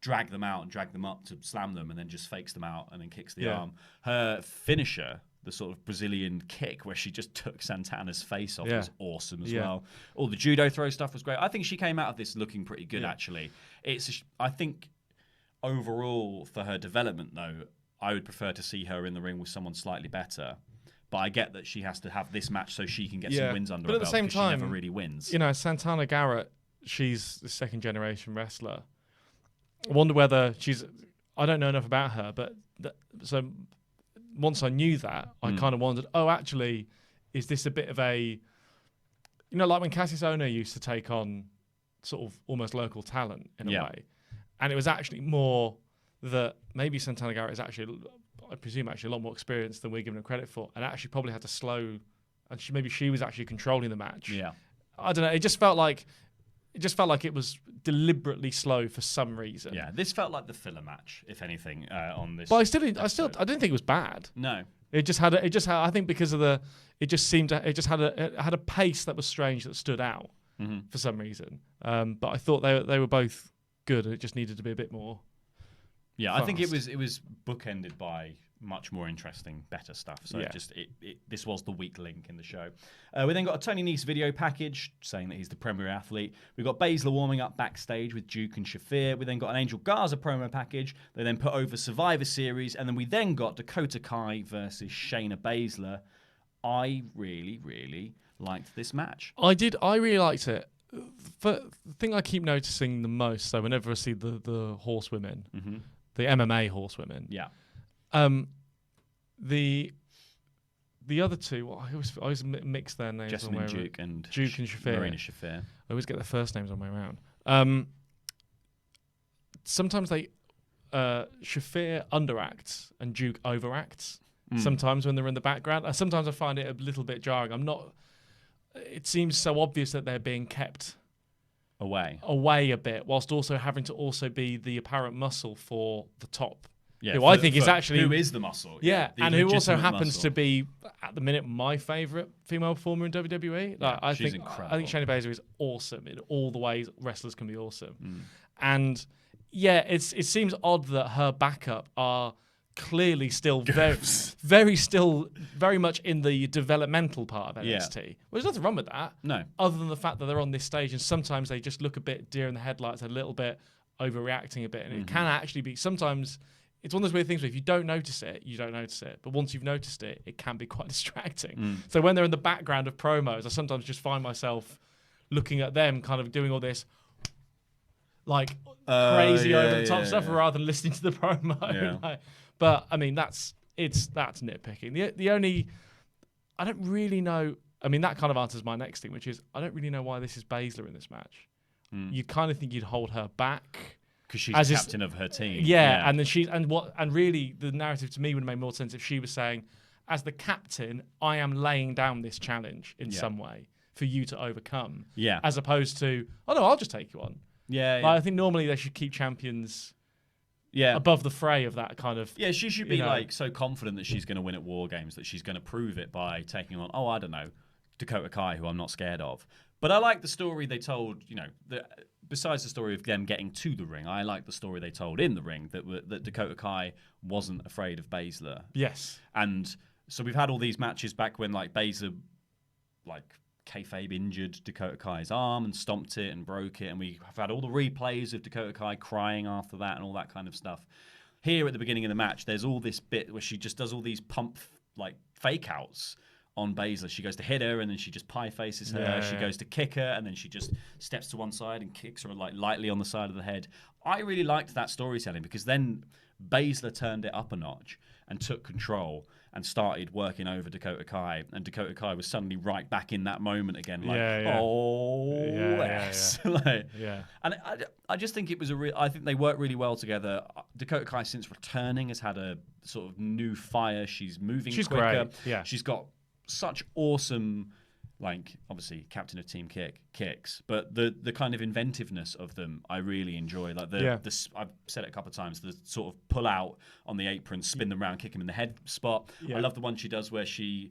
drag them out and drag them up to slam them, and then just fakes them out and then kicks the arm. Her finisher, the sort of Brazilian kick where she just took Santana's face off, was awesome as well. All the judo throw stuff was great. I think she came out of this looking pretty good, actually. I think overall for her development, though, I would prefer to see her in the ring with someone slightly better. But I get that she has to have this match so she can get some wins under her belt. But at the same time, she never really wins. Santana Garrett, she's the second generation wrestler. I wonder whether I don't know enough about her, but so once I knew that, I kind of wondered, actually, is this a bit of a, like when Cassius Ohno used to take on sort of almost local talent in a way. And it was actually more that maybe Santana Garrett is actually, I presume, actually a lot more experienced than we're giving her credit for, and actually probably had to slow, and maybe she was actually controlling the match. Yeah, I don't know. It just felt like it was deliberately slow for some reason. Yeah, this felt like the filler match, if anything, on this. But I didn't think it was bad. No, it just had. I think because of it had a pace that was strange, that stood out for some reason. But I thought they were both good, and it just needed to be a bit more. Yeah, fast. I think it was bookended by much more interesting, better stuff. So this was the weak link in the show. We then got a Tony Nese video package saying that he's the premier athlete. We've got Baszler warming up backstage with Duke and Shafir. We then got an Angel Garza promo package. They then put over Survivor Series. And then we then got Dakota Kai versus Shayna Baszler. I really, really liked this match. I did. I really liked it. The thing I keep noticing the most, so whenever I see the horsewomen, the MMA horsewomen, the other two, I always mix their names. Jessamine Duke and Shafir. Marina Shafir. I always get their first names on my way around. Sometimes Shafir underacts and Duke overacts. Sometimes when they're in the background, sometimes I find it a little bit jarring. It seems so obvious that they're being kept away a bit, whilst also having to also be the apparent muscle for the top. Yeah, who I think is actually who is the muscle. Yeah, and who also happens to be at the minute my favourite female performer in WWE. She's incredible. I think Shayna Baszler is awesome in all the ways wrestlers can be awesome. And it seems odd that her backup are clearly still very much in the developmental part of NXT. Well, there's nothing wrong with that. No. Other than the fact that they're on this stage and sometimes they just look a bit deer in the headlights, a little bit overreacting a bit. And it can actually be, sometimes it's one of those weird things where if you don't notice it, you don't notice it. But once you've noticed it, it can be quite distracting. So when they're in the background of promos, I sometimes just find myself looking at them kind of doing all this like crazy over the top stuff rather than listening to the promo. But I mean, that's nitpicking. The only, I don't really know. I mean, that kind of answers my next thing, which is I don't really know why this is Baszler in this match. You kind of think you'd hold her back because she's captain of her team. Yeah, and then really the narrative to me would have made more sense if she was saying, as the captain, I am laying down this challenge in some way for you to overcome. Yeah, as opposed to, oh no, I'll just take you on. Yeah, I think normally they should keep champions. Yeah, above the fray of that kind of. Yeah, she should be like so confident that she's going to win at War Games that she's going to prove it by taking on, I don't know, Dakota Kai, who I'm not scared of. But I like the story they told. Besides the story of them getting to the ring, I like the story they told in the ring that Dakota Kai wasn't afraid of Baszler. Yes, and so we've had all these matches back when like Baszler, like kayfabe injured Dakota Kai's arm and stomped it and broke it, and we have had all the replays of Dakota Kai crying after that and all that kind of stuff. Here at the beginning of the match, there's all this bit where she just does all these pump like fake outs on Baszler. She goes to hit her and then she just pie faces her. She goes to kick her and then she just steps to one side and kicks her like lightly on the side of the head. I really liked that storytelling because then Baszler turned it up a notch and took control and started working over Dakota Kai, and Dakota Kai was suddenly right back in that moment again, like, yes. And I just think it was I think they worked really well together. Dakota Kai, since returning, has had a sort of new fire. She's moving quicker. Great. Yeah. She's got such awesome, like, obviously captain of team kicks, but the kind of inventiveness of them I really enjoy. Like I've said it a couple of times, the sort of pull out on the apron, spin them around, kick him in the head spot. I love the one she does where she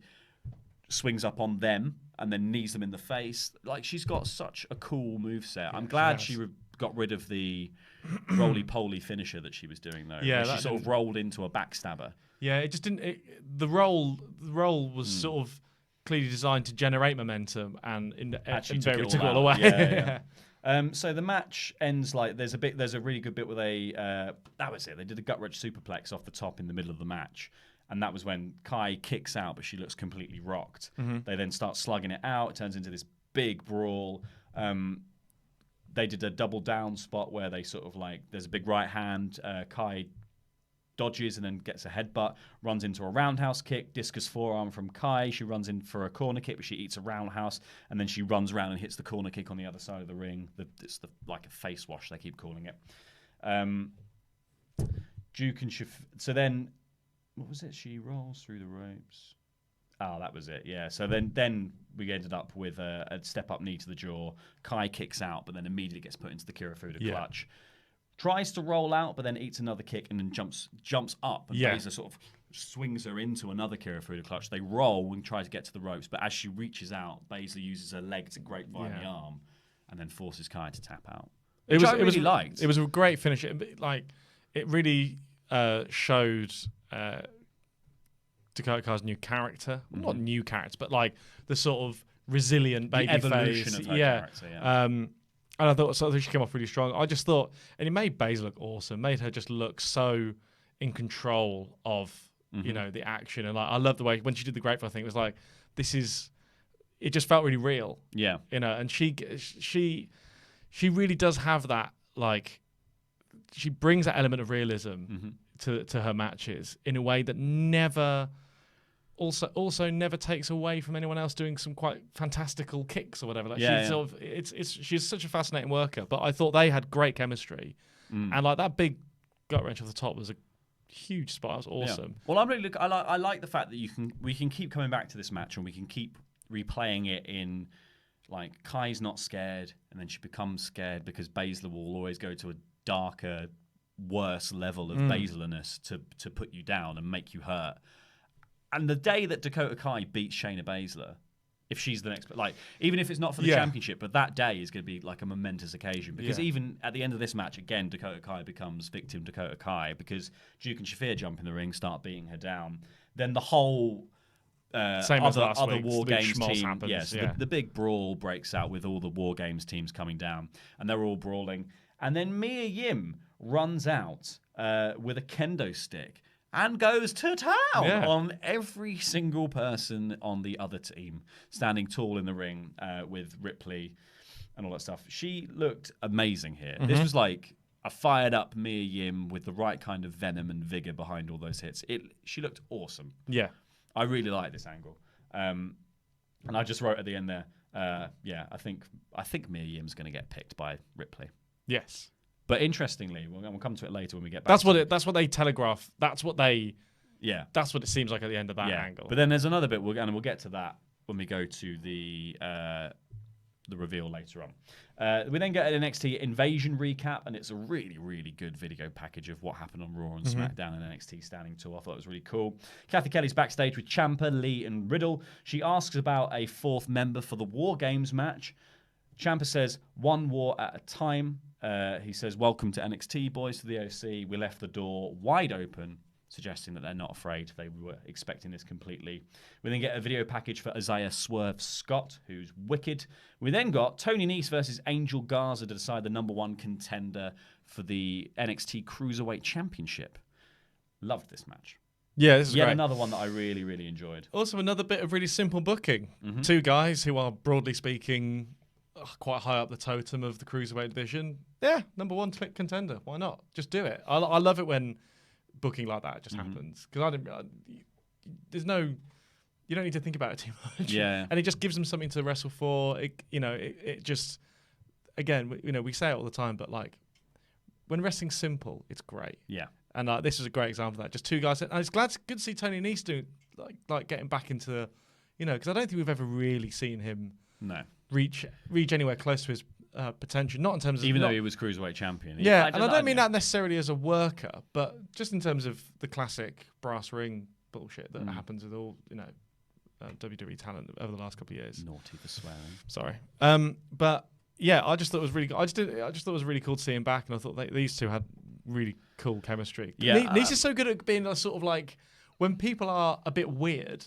swings up on them and then knees them in the face. Like, she's got such a cool moveset. I'm glad she got rid of the roly-poly finisher that she was doing though. Yeah, she sort of rolled into a backstabber. Yeah, it just didn't. The role was sort of clearly designed to generate momentum, and took it all away. So the match ends like there's a really good bit where that was it. They did a gut wrench superplex off the top in the middle of the match, and that was when Kai kicks out, but she looks completely rocked. They then start slugging it out. It turns into this big brawl. They did a double down spot where they sort of like there's a big right hand. Kai dodges and then gets a headbutt, runs into a roundhouse kick, discus forearm from Kai. She runs in for a corner kick, but she eats a roundhouse, and then she runs around and hits the corner kick on the other side of the ring. It's like a face wash, they keep calling it. Duke and so then, what was it? She rolls through the ropes. Oh, that was it, yeah. So then we ended up with a step-up knee to the jaw. Kai kicks out, but then immediately gets put into the Kirifuda clutch. Tries to roll out, but then eats another kick and then jumps up. And Baszler sort of swings her into another Kirifuda clutch. They roll and try to get to the ropes, but as she reaches out, Baszler uses her leg to grapevine the arm and then forces Kai to tap out. Which I really liked. It was a great finish. It really showed Dakota Kai's new character. Not new character, but like the sort of resilient baby evolution face. Of her character, and I thought she came off really strong. I just thought, and it made Baszler look awesome. Made her just look so in control of the action. And like, I love the way when she did the grapevine thing. It was like it just felt really real. Yeah, and she really does have that. Like, she brings that element of realism to her matches in a way that never takes away from anyone else doing some quite fantastical kicks or whatever. Like she's such a fascinating worker. But I thought they had great chemistry, and like that big gut wrench off the top was a huge spot. It was awesome. Well, I like the fact that we can keep coming back to this match and we can keep replaying it in like Kai's not scared, and then she becomes scared because Baszler will always go to a darker, worse level of Baszlerness to put you down and make you hurt. And the day that Dakota Kai beats Shayna Baszler, if she's the next, like, even if it's not for the championship, but that day is going to be like a momentous occasion, because even at the end of this match, again, Dakota Kai becomes victim Dakota Kai, because Duke and Shafir jump in the ring, start beating her down. Then the whole same as last other week, War Games team, happens, the big brawl breaks out with all the War Games teams coming down, and they're all brawling. And then Mia Yim runs out with a kendo stick and goes to town on every single person on the other team, standing tall in the ring with Ripley and all that stuff. She looked amazing here. This was like a fired up Mia Yim with the right kind of venom and vigor behind all those hits. She looked awesome. Yeah. I really like this angle. And I just wrote at the end there, I think Mia Yim's going to get picked by Ripley. Yes. But interestingly, we'll come to it later when we get back. That's what they telegraph. That's what it seems like at the end of that angle. But then there's another bit, and we'll get to that when we go to the reveal later on. We then get an NXT Invasion recap, and it's a really, really good video package of what happened on Raw and SmackDown and NXT Standing Tall. I thought it was really cool. Kathy Kelly's backstage with Ciampa, Lee, and Riddle. She asks about a fourth member for the War Games match. Ciampa says, one war at a time. He says, welcome to NXT, boys, to the OC. We left the door wide open, suggesting that they're not afraid. They were expecting this completely. We then get a video package for Isaiah Swerve Scott, who's wicked. We then got Tony Nese versus Angel Garza to decide the number one contender for the NXT Cruiserweight Championship. Loved this match. Yeah, this is yet great. Another one that I really, really enjoyed. Also, another bit of really simple booking. Two guys who are, broadly speaking, quite high up the totem of the Cruiserweight division. Yeah, number one contender. Why not? Just do it. I love it when booking like that just happens, because you don't need to think about it too much. Yeah, and it just gives them something to wrestle for. It just, again, we say it all the time, but like when wrestling's simple, it's great. Yeah, and this is a great example of that. Just two guys, and it's good to see Tony Nese do like getting back into, because I don't think we've ever really seen him reach anywhere close to his potential, not in terms of... Even though he was Cruiserweight champion. And I don't mean that necessarily as a worker, but just in terms of the classic brass ring bullshit that happens with all, WWE talent over the last couple of years. Naughty for swearing. Sorry. But yeah, I just thought it was really... I just thought it was really cool to see him back, and I thought these two had really cool chemistry. Yeah. Nese is so good at being a sort of like... When people are a bit weird...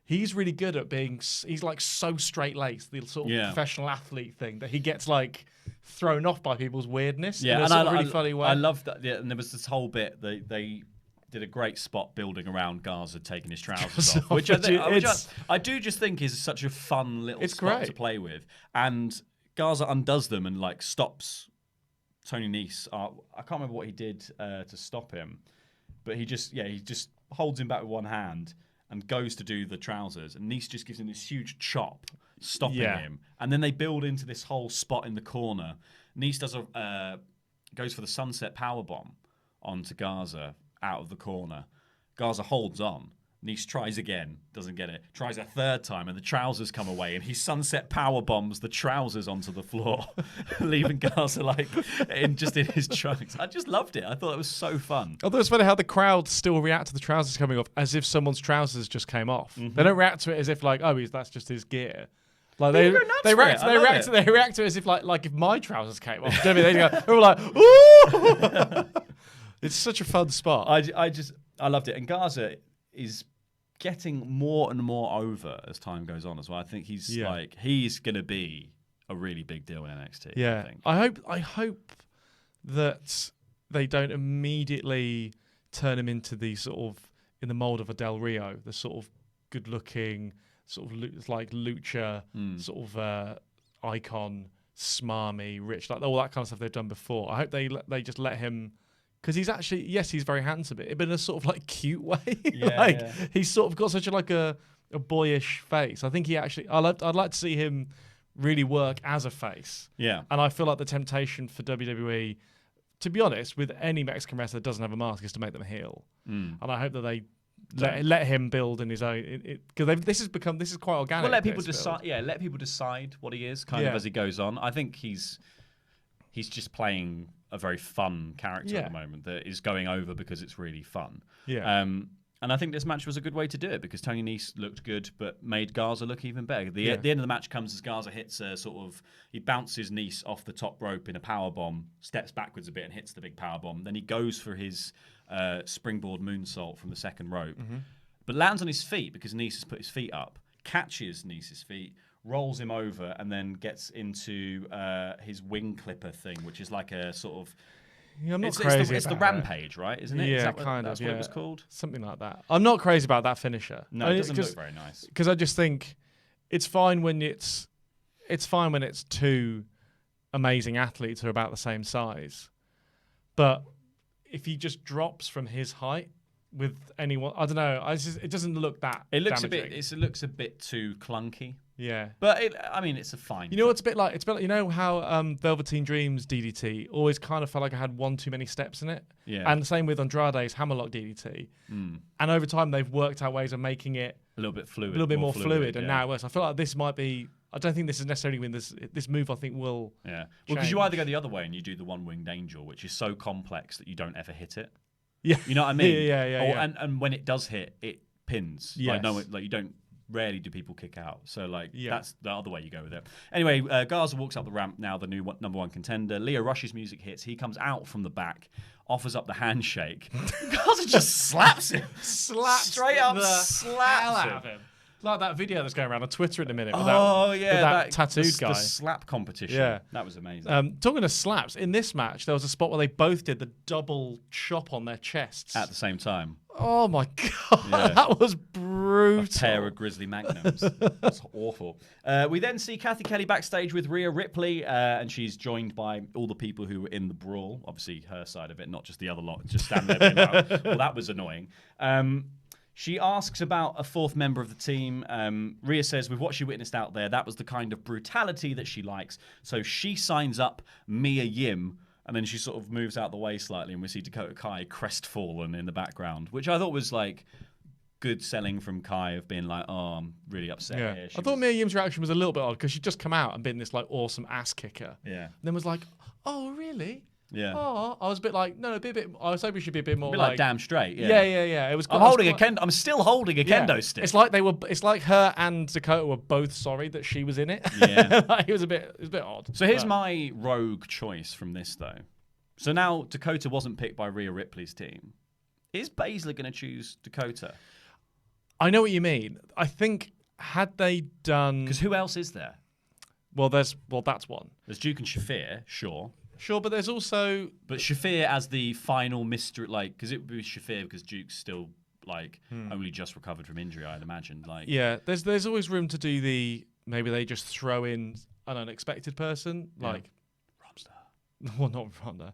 He's really good at being... He's like so straight-laced, the sort of professional athlete thing, that he gets like thrown off by people's weirdness in a sort of really funny way. I love that. Yeah, and there was this whole bit, they did a great spot building around Garza taking his trousers off, which I do just think is such a fun little spot to play with. And Garza undoes them and like stops Tony Nese. I can't remember what he did to stop him, but he just holds him back with one hand and goes to do the trousers, and Nese just gives him this huge chop, stopping him. And then they build into this whole spot in the corner. Nese does goes for the sunset powerbomb onto Garza out of the corner. Garza holds on. Nese tries again, doesn't get it. Tries a third time, and the trousers come away, and he sunset power bombs the trousers onto the floor, leaving Garza like in his trunks. I just loved it. I thought it was so fun. Although it's funny how the crowd still react to the trousers coming off as if someone's trousers just came off. They don't react to it as if like, that's just his gear. Like they react to it as if like if my trousers came off. They're like, ooh. It's such a fun spot. I loved it, and Garza is getting more and more over as time goes on as well. I think he's going to be a really big deal in NXT. Yeah, I think. I hope that they don't immediately turn him into the sort of in the mold of a Del Rio, the sort of good-looking sort of like lucha sort of icon, smarmy, rich, like all that kind of stuff they've done before. I hope they just let him. Because he's actually, he's very handsome, but in a sort of like cute way. He's sort of got such a boyish face. I think I'd like to see him really work as a face. Yeah. And I feel like the temptation for WWE, to be honest, with any Mexican wrestler that doesn't have a mask, is to make them heel. And I hope that they let him build in his own, because this is quite organic. Well, let people decide. Yeah, let people decide what he is, kind of as he goes on. I think he's just playing a very fun character at the moment that is going over because it's really fun. Yeah. And I think this match was a good way to do it because Tony Nese looked good, but made Garza look even better. The end of the match comes as Garza hits a he bounces Nese off the top rope in a powerbomb, steps backwards a bit and hits the big powerbomb. Then he goes for his springboard moonsault from the second rope, but lands on his feet because Nese has put his feet up, catches Nese's feet, rolls him over, and then gets into his wing clipper thing, which is like a sort of... Yeah, I'm not crazy it's the about Rampage, right? Isn't it? Yeah, Is that that's what it was called? Something like that. I'm not crazy about that finisher. No, it doesn't look very nice. Because I just think it's fine when it's two amazing athletes who are about the same size. But if he just drops from his height with anyone, I don't know. It doesn't look that. It looks damaging. it looks a bit too clunky. Yeah, but it's a fine. You know what's a bit like? It's a bit like, you know how Velveteen Dream's DDT always kind of felt like it had one too many steps in it. Yeah, and the same with Andrade's Hammerlock DDT. And over time they've worked out ways of making it a little bit fluid, a little bit more fluid, yeah. And now it works. I feel like this might be. I don't think this is necessarily when this move. I think will. Yeah, well, because you either go the other way and you do the one-winged angel, which is so complex that you don't ever hit it. Yeah, you know what I mean. Yeah. And when it does hit, it pins. Yes. Like you don't. Rarely do people kick out. So, that's the other way you go with it. Anyway, Garza walks up the ramp now, the new number one contender. Leo Rush's music hits. He comes out from the back, offers up the handshake. Garza just slaps him. Straight up slaps him. Like that video that's going around on Twitter in a minute. With that tattooed guy. The slap competition. Yeah. That was amazing. Talking of slaps, in this match, there was a spot where they both did the double chop on their chests. At the same time. Oh my God, that was brutal. A pair of Grizzly Magnums. That's awful. We then see Kathy Kelly backstage with Rhea Ripley, and she's joined by all the people who were in the brawl. Obviously, her side of it, not just the other lot. Just stand there being like, well, that was annoying. She asks about a fourth member of the team. Rhea says, with what she witnessed out there, that was the kind of brutality that she likes. So she signs up Mia Yim, and then she sort of moves out the way slightly, and we see Dakota Kai crestfallen in the background, which I thought was like good selling from Kai of being like, oh, I'm really upset here. I thought Mia Yim's reaction was a little bit odd because she'd just come out and been this like awesome ass kicker. Yeah. And then was like, oh, really? Yeah. Oh, I was a bit like, no, be a bit. I was hoping she'd be a bit more like damn straight. Yeah. It was. I'm still holding a kendo stick. It's like It's like her and Dakota were both sorry that she was in it. Yeah. It was a bit odd. So here's my rogue choice from this though. So now Dakota wasn't picked by Rhea Ripley's team. Is Baszler going to choose Dakota? I know what you mean. I think had they done, because who else is there? Well, that's one. There's Duke and Shafir, sure. Sure, but there's also... But Shafir as the final mystery, because it would be Shafir because Duke's still, only just recovered from injury, I'd imagine. Yeah, there's always room to do maybe they just throw in an unexpected person, like... Ronda. Well, not Ronda.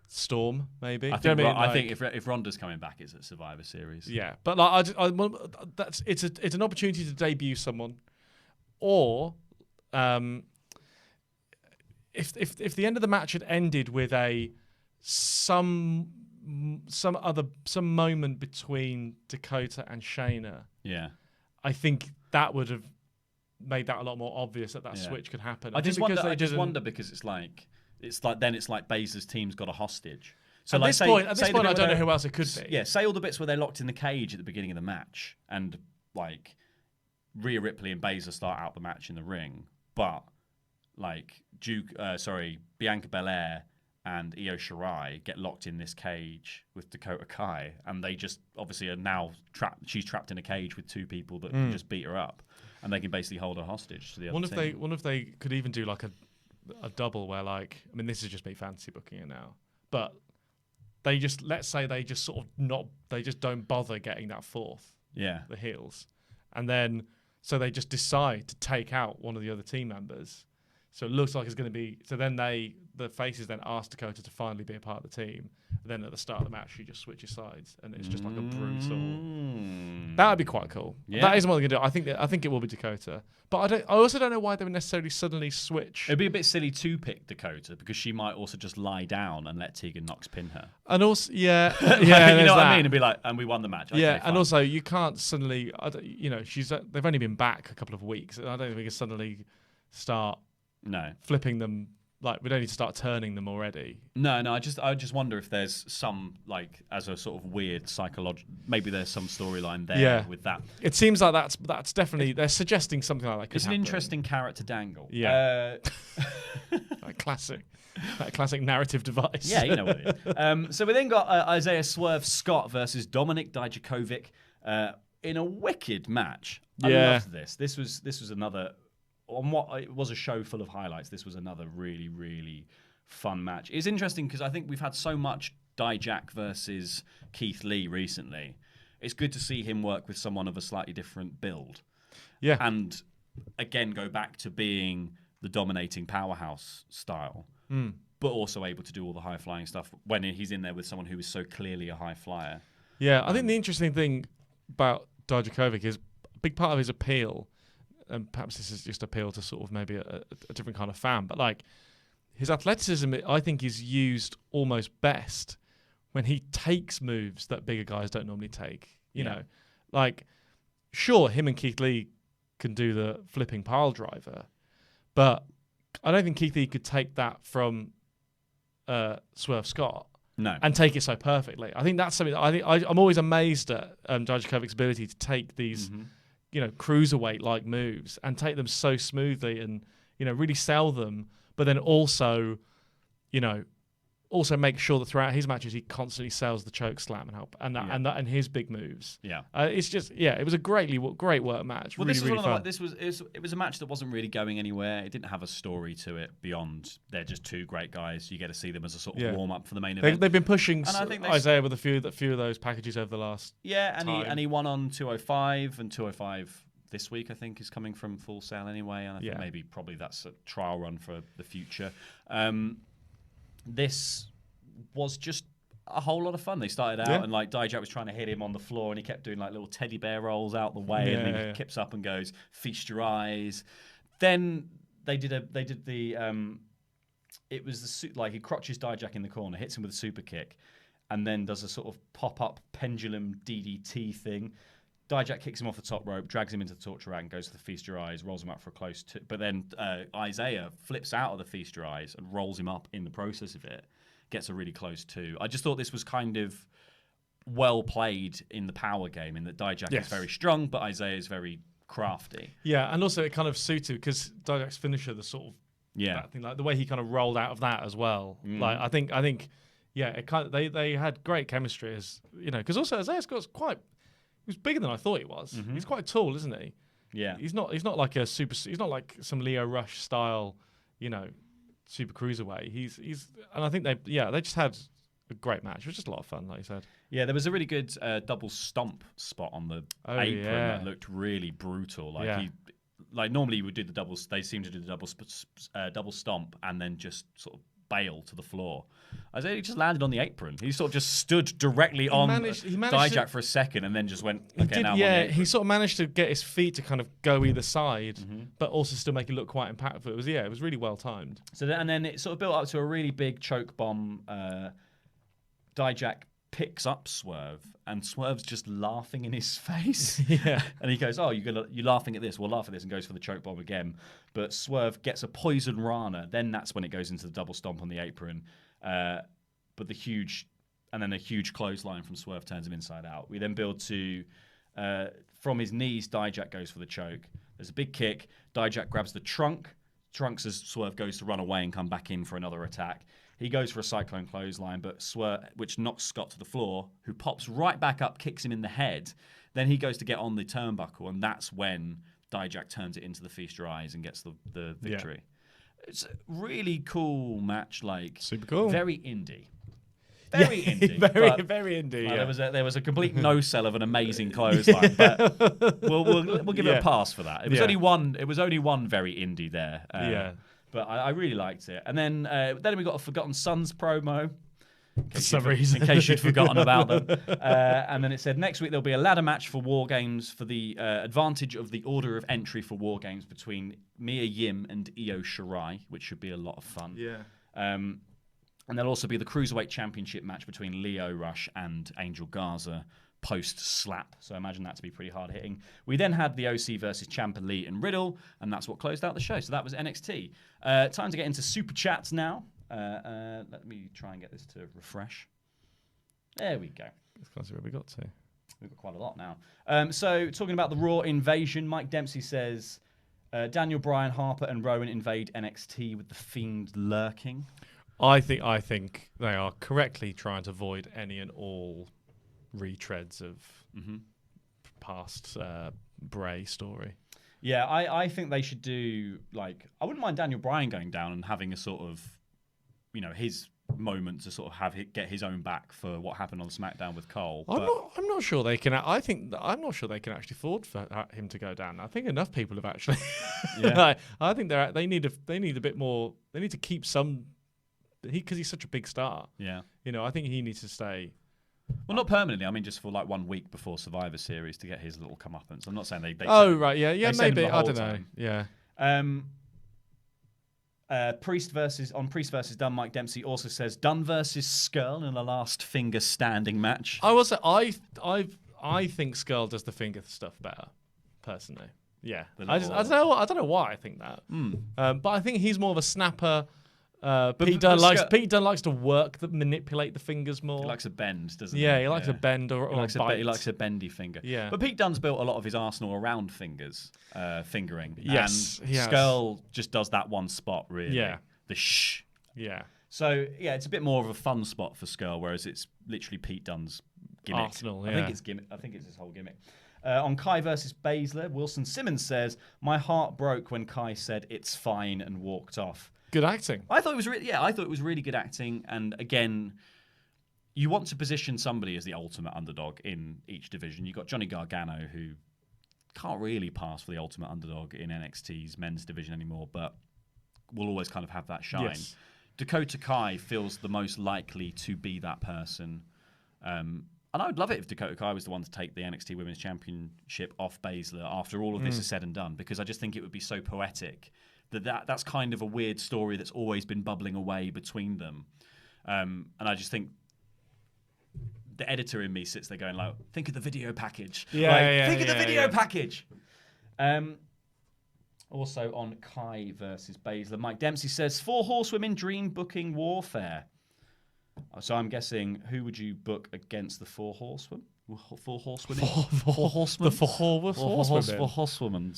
Storm, maybe. I think if Ronda's coming back, it's at Survivor Series. Yeah, but it's an opportunity to debut someone, or... If the end of the match had ended with some moment between Dakota and Shayna, I think that would have made that a lot more obvious that switch could happen. I just wonder because it's like Baszler's team's got a hostage. So at this point, I don't know who else it could be. Yeah, say all the bits where they're locked in the cage at the beginning of the match, and Rhea Ripley and Baszler start out the match in the ring, but Bianca Belair and Io Shirai get locked in this cage with Dakota Kai, and they just obviously are now trapped. She's trapped in a cage with two people that can just beat her up, and they can basically hold her hostage to the other team. Wonder if they could even do a double where this is just me fantasy booking it now, but they just they just don't bother getting that fourth, the heels, and then so they just decide to take out one of the other team members. So it looks like it's going to be... So then the faces then ask Dakota to finally be a part of the team. And then at the start of the match, she just switches sides. And it's just like a brutal... That would be quite cool. Yeah. That isn't what they're going to do. I think it will be Dakota. But I also don't know why they would necessarily suddenly switch. It'd be a bit silly to pick Dakota because she might also just lie down and let Tegan Nox pin her. And also... Yeah. You know what I mean? And be like, and we won the match. Okay, and also you can't suddenly... they've only been back a couple of weeks. And I don't think we can suddenly start... No, flipping them like we don't need to start turning them already. No. I just wonder if there's some, like, as a sort of weird psychological, maybe there's some storyline there with that. It seems like that's definitely they're suggesting something like that could It's happen. an interesting carrot to dangle. Yeah. That classic narrative device. Yeah, you know what it is. So we then got Isaiah Swerve Scott versus Dominik Dijakovic in a wicked match. I loved this. This was another, on what it was a show full of highlights, this was another really, really fun match. It's interesting because I think we've had so much Dijak versus Keith Lee recently. It's good to see him work with someone of a slightly different build. Yeah. And again, go back to being the dominating powerhouse style, but also able to do all the high-flying stuff when he's in there with someone who is so clearly a high flyer. Yeah, I think the interesting thing about Dijakovic is a big part of his appeal, and perhaps this is just appeal to sort of maybe a different kind of fan, but like his athleticism, I think, is used almost best when he takes moves that bigger guys don't normally take. You know, like, sure, him and Keith Lee can do the flipping pile driver, but I don't think Keith Lee could take that from Swerve Scott. No. And take it so perfectly. I think that's something that I'm always amazed at Dijakovic's ability to take these, cruiserweight-like moves and take them so smoothly and, really sell them, but then also, also make sure that throughout his matches he constantly sells the choke slam and help and his big moves. Yeah, it's just it was a great work match. Well, really, this was really fun. It was a match that wasn't really going anywhere. It didn't have a story to it beyond they're just two great guys. You get to see them as a sort of warm up for the main event. They've been pushing and I think Isaiah with a few of those packages over the last he won on 205 and 205. This week, I think, is coming from Full Sail anyway, and I think probably that's a trial run for the future. This was just a whole lot of fun. They started out and like Dijak was trying to hit him on the floor, and he kept doing like little teddy bear rolls out the way, and he kips up and goes, "Feast your eyes." Then they did the it was the like he crotches Dijak in the corner, hits him with a super kick, and then does a sort of pop up pendulum DDT thing. Dijak kicks him off the top rope, drags him into the torture rack, and goes to the Feast Your Eyes, rolls him up for a close two. But then Isaiah flips out of the Feast Your Eyes and rolls him up in the process of it, gets a really close two. I just thought this was kind of well played in the power game, in that Dijak is very strong, but Isaiah is very crafty. Yeah, and also it kind of suited because Dijak's finisher, the sort of that thing, like the way he kind of rolled out of that as well. Like I think it kind of they had great chemistry, as because also Isaiah Scott's he was bigger than I thought he was. He's quite tall, isn't he? Yeah. He's not like a super. He's not like some Leo Rush style, super cruiserweight. He's and I think they just had a great match. It was just a lot of fun, like you said. Yeah, there was a really good double stomp spot on the apron that looked really brutal. Like normally you would do the doubles. They seem to do the double stomp and then just sort of bail to the floor. Isaiah just landed on the apron. He sort of just stood directly on Dijak for a second and then just went, he sort of managed to get his feet to kind of go either side, but also still make it look quite impactful. It was really well timed. So then it sort of built up to a really big choke bomb. Dijak picks up Swerve, and Swerve's just laughing in his face. And he goes, "Oh, you're laughing at this? We'll laugh at this," and goes for the choke bomb again. But Swerve gets a poison rana. Then that's when it goes into the double stomp on the apron. But a huge clothesline from Swerve turns him inside out. We then build to from his knees, Dijak goes for the choke. There's a big kick. Dijak grabs the trunks as Swerve goes to run away and come back in for another attack. He goes for a cyclone clothesline, but which knocks Scott to the floor, who pops right back up, kicks him in the head. Then he goes to get on the turnbuckle, and that's when Dijak turns it into the Feast Your Eyes and gets the victory. Yeah. It's a really cool match, like super cool, very indie. Very indie. Very indie. There was a complete no-sell of an amazing clothesline, but we'll give it a pass for that. It was only one very indie there. But I really liked it. And then we got a Forgotten Sons promo. For some reason. In case you'd forgotten about them. And then it said, next week there'll be a ladder match for War Games for the advantage of the order of entry for War Games between Mia Yim and Io Shirai, which should be a lot of fun. Yeah. And there'll also be the Cruiserweight Championship match between Leo Rush and Angel Garza post-slap. So I imagine that to be pretty hard-hitting. We then had the OC versus Ciampa, Lee, and Riddle, and that's what closed out the show. So that was NXT. Time to get into Super Chats now. Let me try and get this to refresh. There we go. Let's see where we got to. We've got quite a lot now. So talking about the Raw invasion, Mike Dempsey says, Daniel Bryan, Harper, and Rowan invade NXT with the Fiend lurking. I think they are correctly trying to avoid any and all retreads of past Bray story. Yeah, I think they should do, like, I wouldn't mind Daniel Bryan going down and having a sort of, his moment to sort of get his own back for what happened on SmackDown with Cole. I'm not sure they can. I'm not sure they can actually afford for him to go down. I think enough people have actually. Yeah. I think they need a bit more. They need to keep some. Because he's such a big star. Yeah. I think he needs to stay. Well, not permanently. I mean, just for like 1 week before Survivor Series to get his little comeuppance. I'm not saying they right, yeah, send maybe. him the I whole don't know. time. Yeah. Priest versus Dunne. Mike Dempsey also says Dunne versus Skrull in a last finger standing match. I think Skrull does the finger stuff better, personally. Yeah. I don't know why I think that. But I think he's more of a snapper. Pete Dunne likes to manipulate the fingers more. He likes a bend, doesn't he? Yeah, he likes a bend or he likes a bite. He likes a bendy finger. Yeah. But Pete Dunne's built a lot of his arsenal around fingering. Yes, and Skrull just does that one spot, really. Yeah. The shh. Yeah. So, yeah, it's a bit more of a fun spot for Skrull, whereas it's literally Pete Dunne's gimmick. Arsenal, yeah. I think it's his whole gimmick. On Kai versus Baszler, Wilson Simmons says, my heart broke when Kai said it's fine and walked off. Good acting. I thought it was really good acting. And again, you want to position somebody as the ultimate underdog in each division. You've got Johnny Gargano, who can't really pass for the ultimate underdog in NXT's men's division anymore, but will always kind of have that shine. Yes. Dakota Kai feels the most likely to be that person. And I would love it if Dakota Kai was the one to take the NXT Women's Championship off Baszler after all of this is said and done, because I just think it would be so poetic. That's kind of a weird story that's always been bubbling away between them. And I just think the editor in me sits there going, like, think of the video package. Think of the video package. Also on Kai versus Baszler, Mike Dempsey says, 4 horsewomen dream booking warfare. So I'm guessing, who would you book against the 4 horsewomen? 4 horsewomen? 4 horsemen? The 4 horsewomen. 4 horsewomen.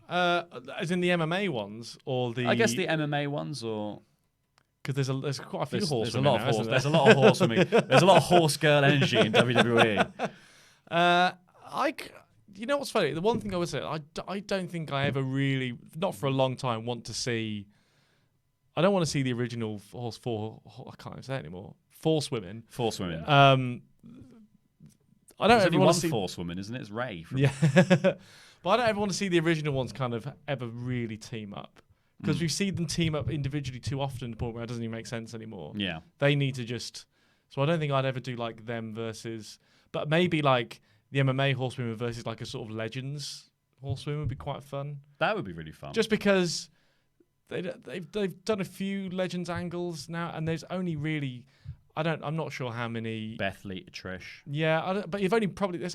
As in the MMA ones, or the? I guess the MMA ones, or because there's quite a few horsewomen. There's a lot of horsewomen. There's a lot of horse girl energy in WWE. You know what's funny? The one thing I would say, I don't think I ever really, not for a long time, want to see. I don't want to see the original I can't even say it anymore. Force women. I don't ever want to see Force woman, isn't it? It's Ray. But I don't ever want to see the original ones kind of ever really team up. Because we've seen them team up individually too often to the point where it doesn't even make sense anymore. Yeah. They need to just... So I don't think I'd ever do like them versus... But maybe like the MMA horsewomen versus like a sort of Legends horsewomen would be quite fun. That would be really fun. Just because they've done a few Legends angles now, and there's only really... I'm not sure how many... Beth, Lita, Trish. Yeah, but you've only probably...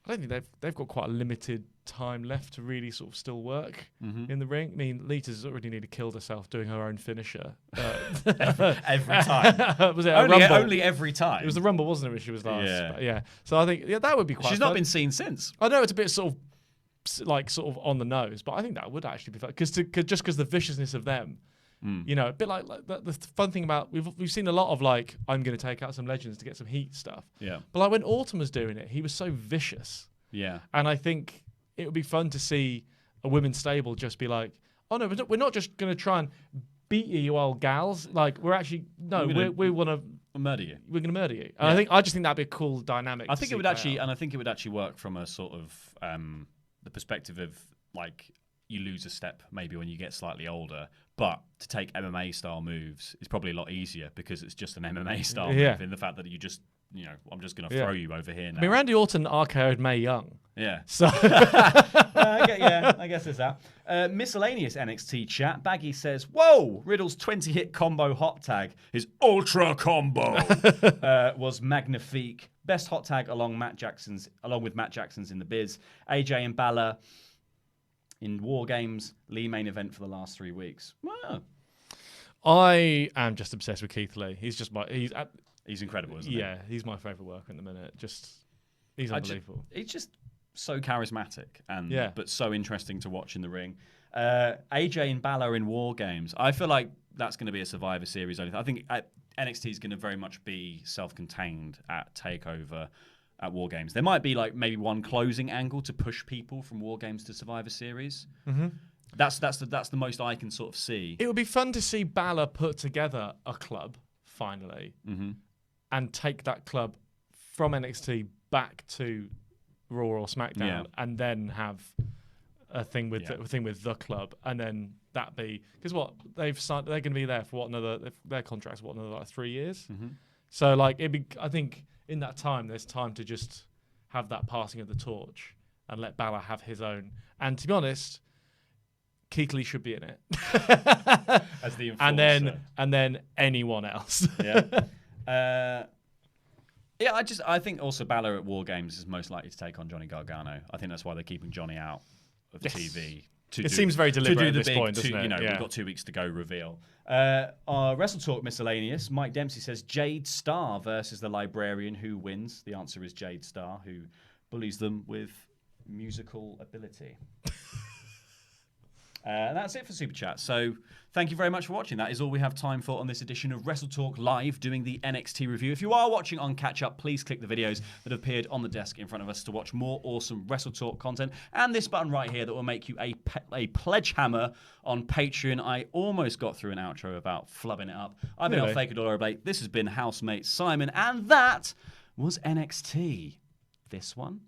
I don't think they've got quite a limited time left to really sort of still work in the ring. I mean, Lita's already nearly killed herself doing her own finisher. Every time. Was it only every time? It was the Rumble, wasn't it, when she was last? Yeah. So I think that would be quite She's fun. not been seen since. I know it's a bit sort of on the nose, but I think that would actually be fun. Because the viciousness of them, a bit like the fun thing about we've seen a lot of like, I'm going to take out some Legends to get some heat stuff. Yeah. But like when Autumn was doing it, he was so vicious. Yeah. And I think it would be fun to see a women's stable just be like, oh no, we're not just going to try and beat you old gals. Like we want to murder you. We're going to murder you. And I just think that'd be a cool dynamic. I think it would actually work from a sort of the perspective of like you lose a step maybe when you get slightly older, but to take MMA style moves is probably a lot easier because it's just an MMA style move in the fact that you just, I'm just going to throw you over here now. I mean, Randy Orton RKO'd Mae Young. Yeah. So I guess there's that. Miscellaneous NXT chat. Baggy says, whoa, Riddle's 20-hit combo hot tag, his ultra combo, was magnifique. Best hot tag along with Matt Jackson's in the biz. AJ and Baszler in War Games. Lee main event for the last 3 weeks. Wow. I am just obsessed with Keith Lee. He's incredible, isn't he? Yeah, he's my favourite worker at the minute. He's unbelievable. He's just so charismatic but so interesting to watch in the ring. AJ and Baszler in War Games. I feel like that's going to be a Survivor Series. I think NXT is going to very much be self-contained at TakeOver, at War Games. There might be maybe one closing angle to push people from War Games to Survivor Series. Mm-hmm. That's the most I can sort of see. It would be fun to see Baszler put together a club finally, and take that club from NXT back to Raw or SmackDown, and then have a thing with the club, and then that be because they've signed, they're going to be there for their contracts another 3 years. Mm-hmm. So I think in that time there's time to just have that passing of the torch and let Baszler have his own. And to be honest, Keith Lee should be in it as the enforcer, and then anyone else. I think also Baszler at War Games is most likely to take on Johnny Gargano. I think that's why they're keeping Johnny out of TV. It seems very deliberate at this point, doesn't it? We've got 2 weeks to go reveal. Our WrestleTalk miscellaneous, Mike Dempsey says Jade Starr versus the Librarian. Who wins? The answer is Jade Starr, who bullies them with musical ability. And that's it for Super Chat. So thank you very much for watching. That is all we have time for on this edition of WrestleTalk Live, doing the NXT review. If you are watching on Catch Up, please click the videos that have appeared on the desk in front of us to watch more awesome WrestleTalk content. And this button right here that will make you a pledge hammer on Patreon. I almost got through an outro about flubbing it up. I've been El Fake Blake. This has been housemate Simon. And that was NXT. This one